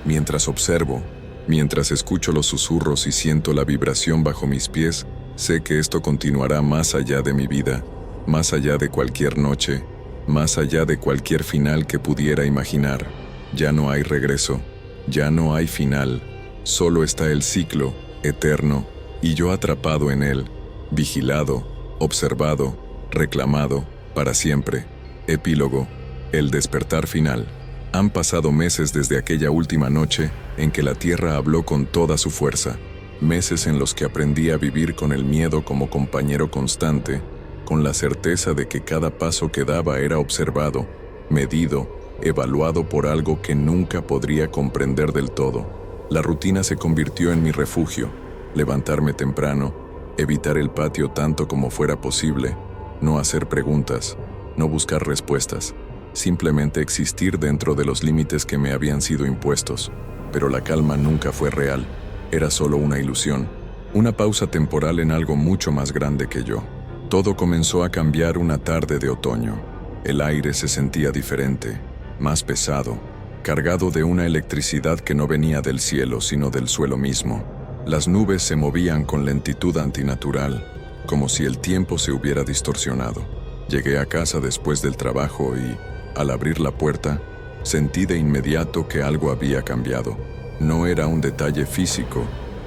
mientras observo, mientras escucho los susurros y siento la vibración bajo mis pies, sé que esto continuará más allá de mi vida, más allá de cualquier noche, más allá de cualquier final que pudiera imaginar. Ya no hay regreso, ya no hay final, solo está el ciclo, eterno, y yo atrapado en él, vigilado, observado, reclamado, para siempre. Epílogo, el despertar final. Han pasado meses desde aquella última noche en que la tierra habló con toda su fuerza, meses en los que aprendí a vivir con el miedo como compañero constante, con la certeza de que cada paso que daba era observado, medido, evaluado por algo que nunca podría comprender del todo. La rutina se convirtió en mi refugio, levantarme temprano, evitar el patio tanto como fuera posible, no hacer preguntas, no buscar respuestas, simplemente existir dentro de los límites que me habían sido impuestos. Pero la calma nunca fue real, era solo una ilusión, una pausa temporal en algo mucho más grande que yo. Todo comenzó a cambiar una tarde de otoño. El aire se sentía diferente, más pesado, cargado de una electricidad que no venía del cielo sino del suelo mismo. Las nubes se movían con lentitud antinatural, como si el tiempo se hubiera distorsionado. Llegué a casa después del trabajo y, al abrir la puerta, sentí de inmediato que algo había cambiado. No era un detalle físico,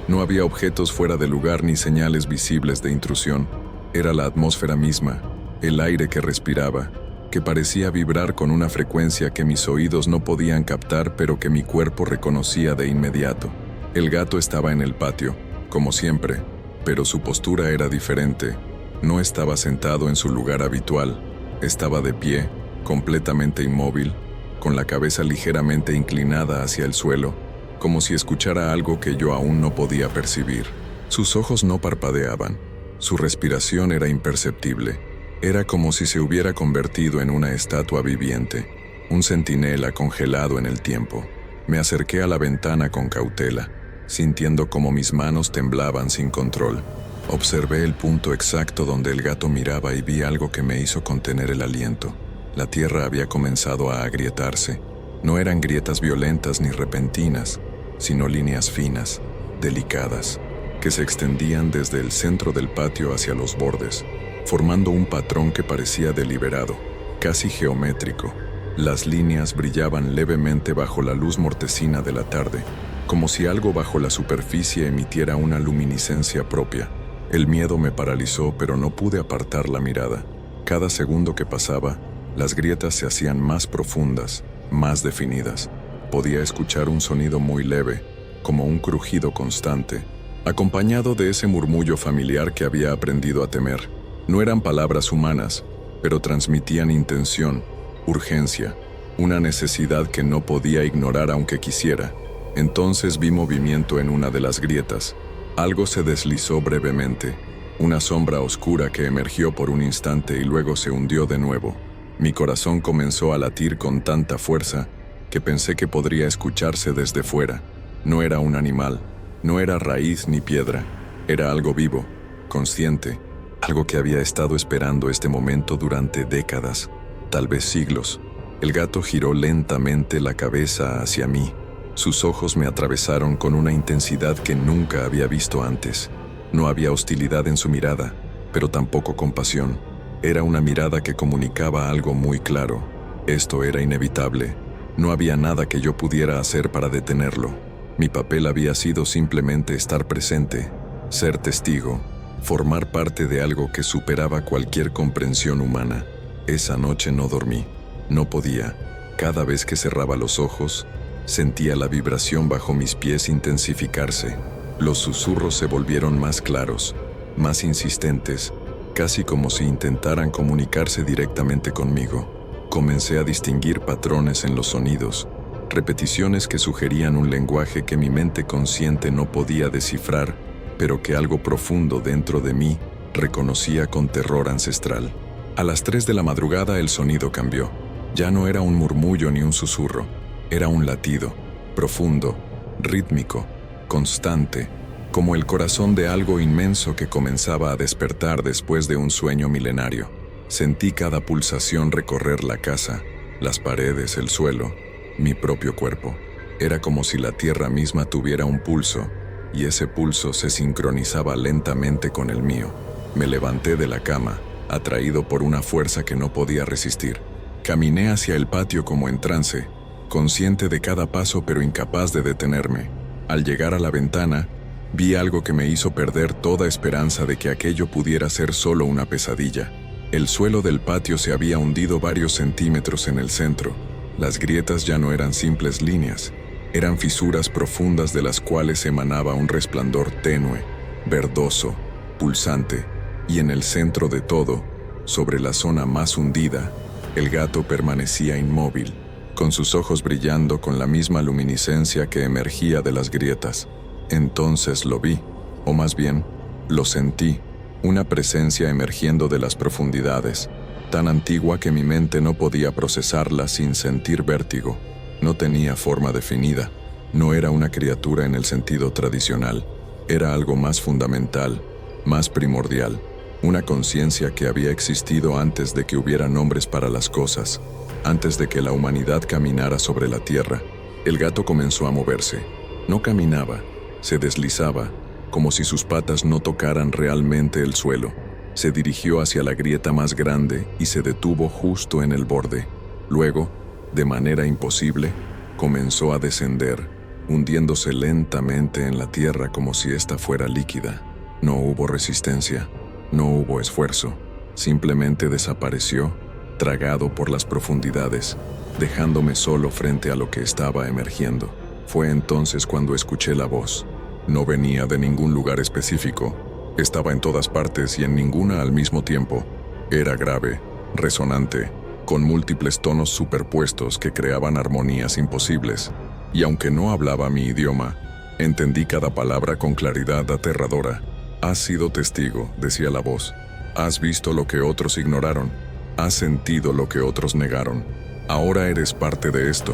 no había objetos fuera de lugar ni señales visibles de intrusión. Era la atmósfera misma, el aire que respiraba, que parecía vibrar con una frecuencia que mis oídos no podían captar pero que mi cuerpo reconocía de inmediato. El gato estaba en el patio, como siempre, pero su postura era diferente. No estaba sentado en su lugar habitual, estaba de pie, completamente inmóvil, con la cabeza ligeramente inclinada hacia el suelo, como si escuchara algo que yo aún no podía percibir. Sus ojos no parpadeaban, su respiración era imperceptible, era como si se hubiera convertido en una estatua viviente, un centinela congelado en el tiempo. Me acerqué a la ventana con cautela, sintiendo como mis manos temblaban sin control. Observé el punto exacto donde el gato miraba y vi algo que me hizo contener el aliento. La tierra había comenzado a agrietarse. No eran grietas violentas ni repentinas, sino líneas finas, delicadas, que se extendían desde el centro del patio hacia los bordes, formando un patrón que parecía deliberado, casi geométrico. Las líneas brillaban levemente bajo la luz mortecina de la tarde, como si algo bajo la superficie emitiera una luminiscencia propia. El miedo me paralizó, pero no pude apartar la mirada. Cada segundo que pasaba, las grietas se hacían más profundas, más definidas. Podía escuchar un sonido muy leve, como un crujido constante, acompañado de ese murmullo familiar que había aprendido a temer. No eran palabras humanas, pero transmitían intención, urgencia, una necesidad que no podía ignorar aunque quisiera. Entonces vi movimiento en una de las grietas. Algo se deslizó brevemente, una sombra oscura que emergió por un instante y luego se hundió de nuevo. Mi corazón comenzó a latir con tanta fuerza que pensé que podría escucharse desde fuera. No era un animal, no era raíz ni piedra, era algo vivo, consciente, algo que había estado esperando este momento durante décadas, tal vez siglos. El gato giró lentamente la cabeza hacia mí. Sus ojos me atravesaron con una intensidad que nunca había visto antes. No había hostilidad en su mirada, pero tampoco compasión. Era una mirada que comunicaba algo muy claro. Esto era inevitable. No había nada que yo pudiera hacer para detenerlo. Mi papel había sido simplemente estar presente, ser testigo, formar parte de algo que superaba cualquier comprensión humana. Esa noche no dormí. No podía. Cada vez que cerraba los ojos, sentía la vibración bajo mis pies intensificarse. Los susurros se volvieron más claros, más insistentes, casi como si intentaran comunicarse directamente conmigo. Comencé a distinguir patrones en los sonidos, repeticiones que sugerían un lenguaje que mi mente consciente no podía descifrar, pero que algo profundo dentro de mí reconocía con terror ancestral. A las 3 de la madrugada el sonido cambió. Ya no era un murmullo ni un susurro, era un latido, profundo, rítmico, constante, como el corazón de algo inmenso que comenzaba a despertar después de un sueño milenario. Sentí cada pulsación recorrer la casa, las paredes, el suelo, mi propio cuerpo. Era como si la tierra misma tuviera un pulso, y ese pulso se sincronizaba lentamente con el mío. Me levanté de la cama, atraído por una fuerza que no podía resistir. Caminé hacia el patio como en trance, consciente de cada paso pero incapaz de detenerme. Al llegar a la ventana, vi algo que me hizo perder toda esperanza de que aquello pudiera ser solo una pesadilla. El suelo del patio se había hundido varios centímetros en el centro. Las grietas ya no eran simples líneas, eran fisuras profundas de las cuales emanaba un resplandor tenue, verdoso, pulsante, y en el centro de todo, sobre la zona más hundida, el gato permanecía inmóvil, con sus ojos brillando con la misma luminiscencia que emergía de las grietas. Entonces lo vi, o más bien, lo sentí, una presencia emergiendo de las profundidades, tan antigua que mi mente no podía procesarla sin sentir vértigo. No tenía forma definida, no era una criatura en el sentido tradicional, era algo más fundamental, más primordial, una conciencia que había existido antes de que hubiera nombres para las cosas, antes de que la humanidad caminara sobre la tierra. El gato comenzó a moverse. No caminaba, se deslizaba, como si sus patas no tocaran realmente el suelo. Se dirigió hacia la grieta más grande y se detuvo justo en el borde. Luego, de manera imposible, comenzó a descender, hundiéndose lentamente en la tierra como si ésta fuera líquida. No hubo resistencia, no hubo esfuerzo, simplemente desapareció, tragado por las profundidades, dejándome solo frente a lo que estaba emergiendo. Fue entonces cuando escuché la voz. No venía de ningún lugar específico, estaba en todas partes y en ninguna al mismo tiempo. Era grave, resonante, con múltiples tonos superpuestos que creaban armonías imposibles. Y aunque no hablaba mi idioma, entendí cada palabra con claridad aterradora. Has sido testigo, decía la voz. Has visto lo que otros ignoraron. Has sentido lo que otros negaron. Ahora eres parte de esto,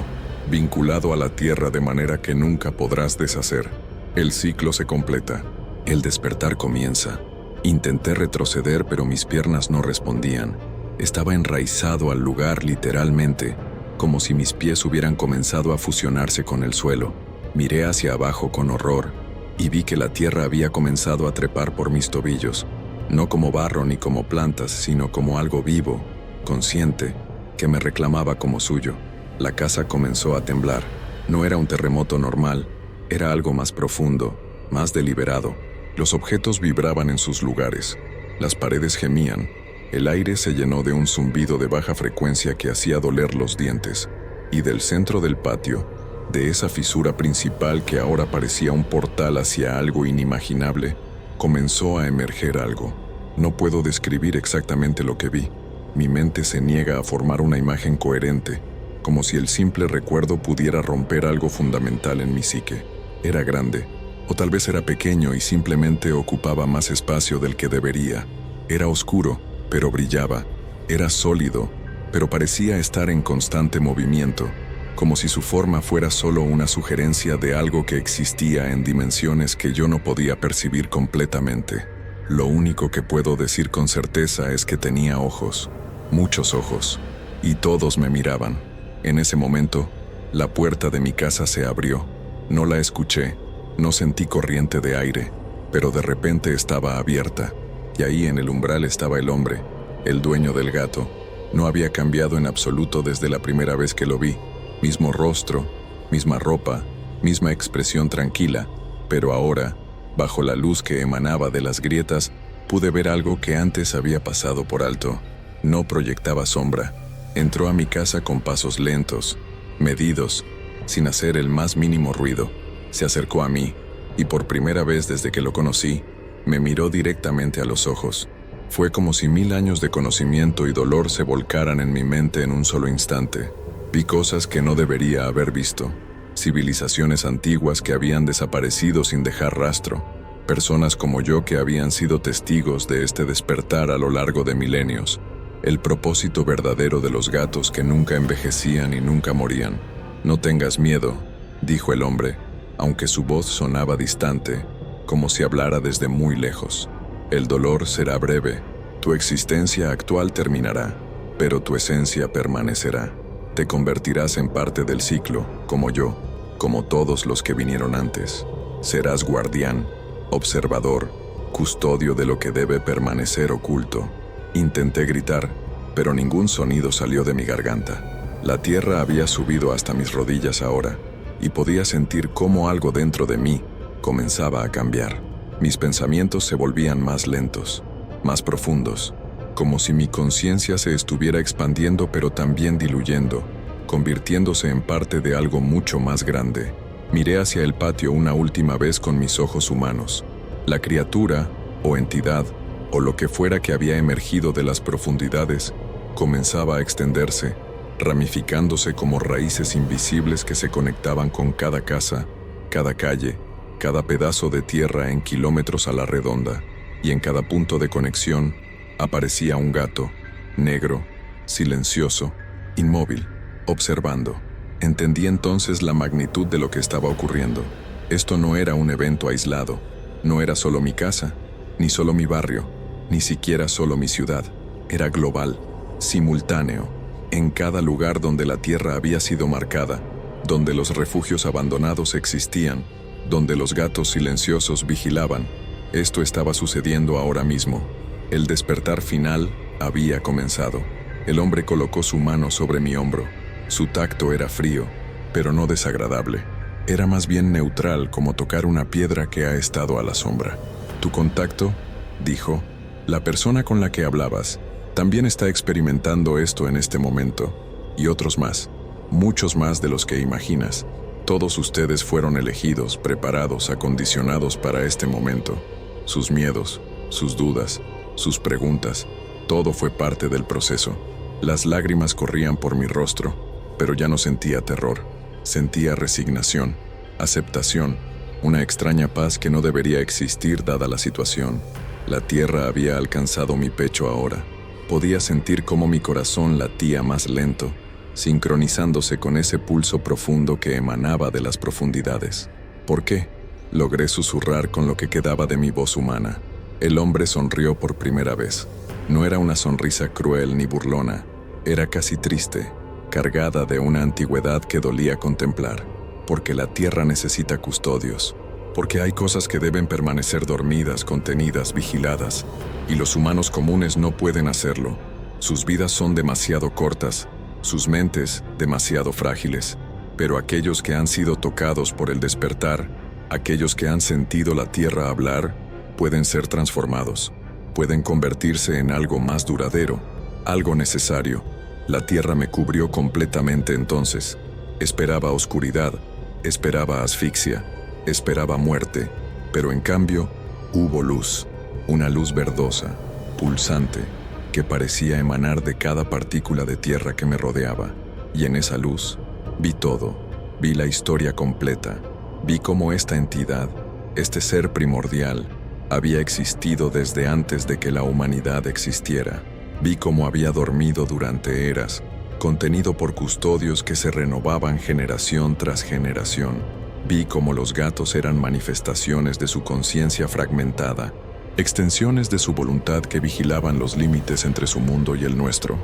vinculado a la tierra de manera que nunca podrás deshacer. El ciclo se completa. El despertar comienza. Intenté retroceder, pero mis piernas no respondían. Estaba enraizado al lugar literalmente, como si mis pies hubieran comenzado a fusionarse con el suelo. Miré hacia abajo con horror y vi que la tierra había comenzado a trepar por mis tobillos, no como barro ni como plantas, sino como algo vivo, consciente, que me reclamaba como suyo. La casa comenzó a temblar. No era un terremoto normal, era algo más profundo, más deliberado. Los objetos vibraban en sus lugares, las paredes gemían, el aire se llenó de un zumbido de baja frecuencia que hacía doler los dientes, y del centro del patio, de esa fisura principal que ahora parecía un portal hacia algo inimaginable, comenzó a emerger algo. No puedo describir exactamente lo que vi. Mi mente se niega a formar una imagen coherente, como si el simple recuerdo pudiera romper algo fundamental en mi psique. Era grande, o tal vez era pequeño y simplemente ocupaba más espacio del que debería. Era oscuro, pero brillaba. Era sólido, pero parecía estar en constante movimiento, como si su forma fuera solo una sugerencia de algo que existía en dimensiones que yo no podía percibir completamente. Lo único que puedo decir con certeza es que tenía ojos, muchos ojos, y todos me miraban. En ese momento, la puerta de mi casa se abrió. No la escuché, no sentí corriente de aire, pero de repente estaba abierta, y ahí en el umbral estaba el hombre, el dueño del gato. No había cambiado en absoluto desde la primera vez que lo vi. Mismo rostro, misma ropa, misma expresión tranquila, pero ahora, bajo la luz que emanaba de las grietas, pude ver algo que antes había pasado por alto. No proyectaba sombra. Entró a mi casa con pasos lentos, medidos, sin hacer el más mínimo ruido. Se acercó a mí, y por primera vez desde que lo conocí, me miró directamente a los ojos. Fue como si 1000 años de conocimiento y dolor se volcaran en mi mente en un solo instante. Vi cosas que no debería haber visto, civilizaciones antiguas que habían desaparecido sin dejar rastro, personas como yo que habían sido testigos de este despertar a lo largo de milenios, el propósito verdadero de los gatos que nunca envejecían y nunca morían. «No tengas miedo», dijo el hombre, aunque su voz sonaba distante, como si hablara desde muy lejos. «El dolor será breve, tu existencia actual terminará, pero tu esencia permanecerá. Te convertirás en parte del ciclo, como yo, como todos los que vinieron antes. Serás guardián, observador, custodio de lo que debe permanecer oculto». Intenté gritar, pero ningún sonido salió de mi garganta. La tierra había subido hasta mis rodillas ahora, y podía sentir cómo algo dentro de mí comenzaba a cambiar. Mis pensamientos se volvían más lentos, más profundos, como si mi conciencia se estuviera expandiendo pero también diluyendo, convirtiéndose en parte de algo mucho más grande. Miré hacia el patio una última vez con mis ojos humanos. La criatura, o entidad, o lo que fuera que había emergido de las profundidades, comenzaba a extenderse, ramificándose como raíces invisibles que se conectaban con cada casa, cada calle, cada pedazo de tierra en kilómetros a la redonda, y en cada punto de conexión aparecía un gato, negro, silencioso, inmóvil, observando. Entendí entonces la magnitud de lo que estaba ocurriendo. Esto no era un evento aislado, no era solo mi casa, ni solo mi barrio, ni siquiera solo mi ciudad. Era global, simultáneo, en cada lugar donde la tierra había sido marcada, donde los refugios abandonados existían, donde los gatos silenciosos vigilaban. Esto estaba sucediendo ahora mismo. El despertar final había comenzado. El hombre colocó su mano sobre mi hombro. Su tacto era frío, pero no desagradable. Era más bien neutral, como tocar una piedra que ha estado a la sombra. «Tu contacto», dijo, «la persona con la que hablabas, también está experimentando esto en este momento, y otros más, muchos más de los que imaginas. Todos ustedes fueron elegidos, preparados, acondicionados para este momento. Sus miedos, sus dudas, sus preguntas, todo fue parte del proceso». Las lágrimas corrían por mi rostro, pero ya no sentía terror. Sentía resignación, aceptación, una extraña paz que no debería existir dada la situación. La tierra había alcanzado mi pecho ahora. Podía sentir cómo mi corazón latía más lento, sincronizándose con ese pulso profundo que emanaba de las profundidades. «¿Por qué?», logré susurrar con lo que quedaba de mi voz humana. El hombre sonrió por primera vez. No era una sonrisa cruel ni burlona, era casi triste, cargada de una antigüedad que dolía contemplar, porque la tierra necesita custodios, porque hay cosas que deben permanecer dormidas, contenidas, vigiladas, y los humanos comunes no pueden hacerlo. Sus vidas son demasiado cortas, sus mentes demasiado frágiles, pero aquellos que han sido tocados por el despertar, aquellos que han sentido la tierra hablar, pueden ser transformados, pueden convertirse en algo más duradero, algo necesario. La tierra me cubrió completamente entonces. Esperaba oscuridad, esperaba asfixia, esperaba muerte, pero en cambio hubo luz, una luz verdosa, pulsante, que parecía emanar de cada partícula de tierra que me rodeaba, y en esa luz vi todo, vi la historia completa, vi cómo esta entidad, este ser primordial, había existido desde antes de que la humanidad existiera. Vi cómo había dormido durante eras, contenido por custodios que se renovaban generación tras generación. Vi cómo los gatos eran manifestaciones de su conciencia fragmentada, extensiones de su voluntad que vigilaban los límites entre su mundo y el nuestro.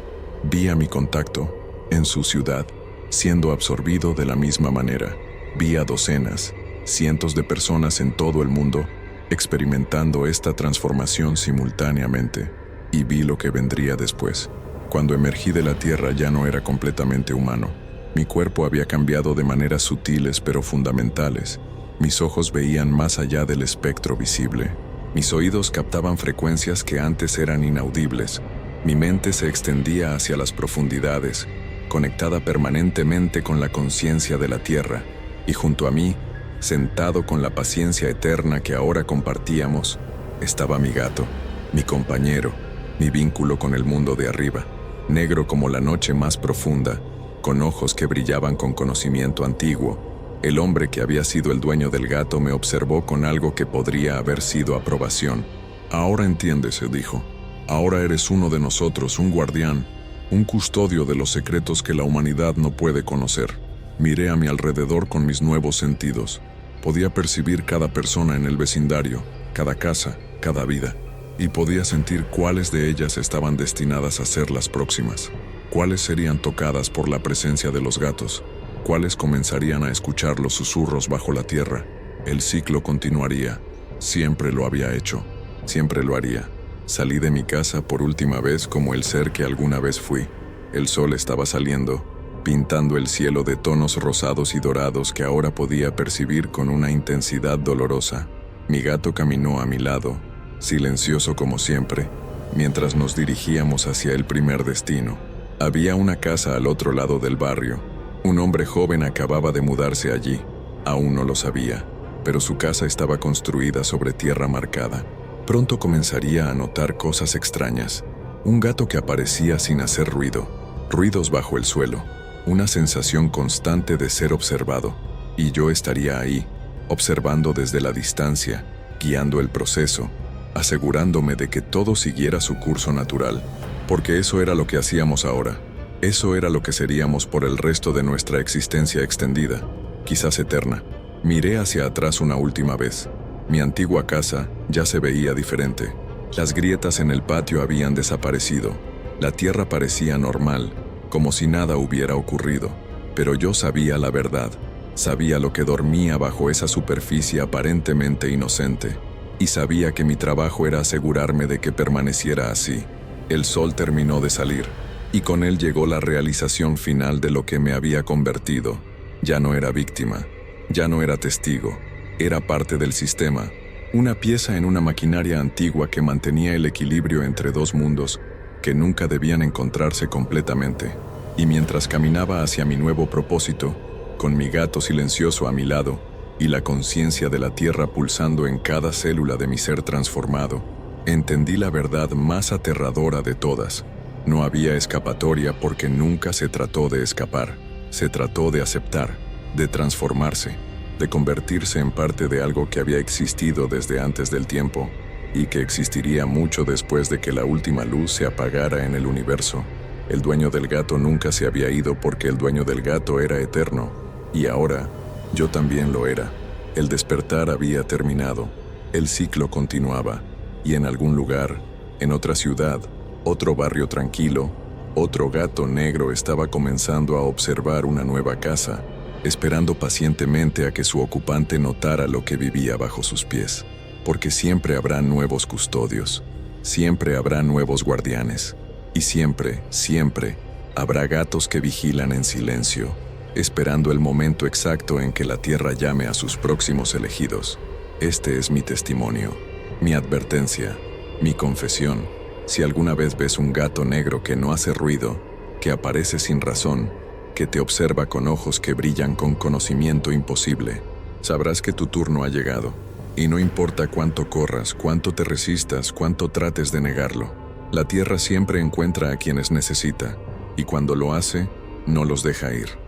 Vi a mi contacto, en su ciudad, siendo absorbido de la misma manera. Vi a docenas, cientos de personas en todo el mundo, experimentando esta transformación simultáneamente, y vi lo que vendría después. Cuando emergí de la tierra ya no era completamente humano. Mi cuerpo había cambiado de maneras sutiles pero fundamentales. Mis ojos veían más allá del espectro visible. Mis oídos captaban frecuencias que antes eran inaudibles. Mi mente se extendía hacia las profundidades, conectada permanentemente con la conciencia de la tierra, y junto a mí, sentado con la paciencia eterna que ahora compartíamos, estaba mi gato, mi compañero, mi vínculo con el mundo de arriba, negro como la noche más profunda, con ojos que brillaban con conocimiento antiguo. El hombre que había sido el dueño del gato me observó con algo que podría haber sido aprobación. «Ahora entiendes», dijo. «Ahora eres uno de nosotros, un guardián, un custodio de los secretos que la humanidad no puede conocer». Miré a mi alrededor con mis nuevos sentidos. Podía percibir cada persona en el vecindario, cada casa, cada vida, y podía sentir cuáles de ellas estaban destinadas a ser las próximas, cuáles serían tocadas por la presencia de los gatos, cuáles comenzarían a escuchar los susurros bajo la tierra. El ciclo continuaría. Siempre lo había hecho, siempre lo haría. Salí de mi casa por última vez como el ser que alguna vez fui. El sol estaba saliendo, pintando el cielo de tonos rosados y dorados que ahora podía percibir con una intensidad dolorosa. Mi gato caminó a mi lado, silencioso como siempre, mientras nos dirigíamos hacia el primer destino. Había una casa al otro lado del barrio. Un hombre joven acababa de mudarse allí. Aún no lo sabía, pero su casa estaba construida sobre tierra marcada. Pronto comenzaría a notar cosas extrañas. Un gato que aparecía sin hacer ruido, ruidos bajo el suelo, una sensación constante de ser observado, y yo estaría ahí, observando desde la distancia, guiando el proceso, asegurándome de que todo siguiera su curso natural, porque eso era lo que hacíamos ahora, eso era lo que seríamos por el resto de nuestra existencia extendida, quizás eterna. Miré hacia atrás una última vez. Mi antigua casa ya se veía diferente. Las grietas en el patio habían desaparecido. La tierra parecía normal, como si nada hubiera ocurrido. Pero yo sabía la verdad. Sabía lo que dormía bajo esa superficie aparentemente inocente. Y sabía que mi trabajo era asegurarme de que permaneciera así. El sol terminó de salir, y con él llegó la realización final de lo que me había convertido. Ya no era víctima, ya no era testigo. Era parte del sistema, una pieza en una maquinaria antigua que mantenía el equilibrio entre dos mundos que nunca debían encontrarse completamente. Y mientras caminaba hacia mi nuevo propósito, con mi gato silencioso a mi lado y la conciencia de la tierra pulsando en cada célula de mi ser transformado, entendí la verdad más aterradora de todas. No había escapatoria porque nunca se trató de escapar. Se trató de aceptar, de transformarse, de convertirse en parte de algo que había existido desde antes del tiempo y que existiría mucho después de que la última luz se apagara en el universo. El dueño del gato nunca se había ido porque el dueño del gato era eterno, y ahora yo también lo era. El despertar había terminado, el ciclo continuaba, Y en algún lugar, en otra ciudad, otro barrio tranquilo, otro gato negro estaba comenzando a observar una nueva casa, esperando pacientemente a que su ocupante notara lo que vivía bajo sus pies. Porque siempre habrá nuevos custodios, siempre habrá nuevos guardianes, y siempre, siempre, habrá gatos que vigilan en silencio, esperando el momento exacto en que la tierra llame a sus próximos elegidos. Este es mi testimonio, mi advertencia, mi confesión. Si alguna vez ves un gato negro que no hace ruido, que aparece sin razón, que te observa con ojos que brillan con conocimiento imposible, sabrás que tu turno ha llegado. Y no importa cuánto corras, cuánto te resistas, cuánto trates de negarlo, la tierra siempre encuentra a quienes necesita, y cuando lo hace, no los deja ir.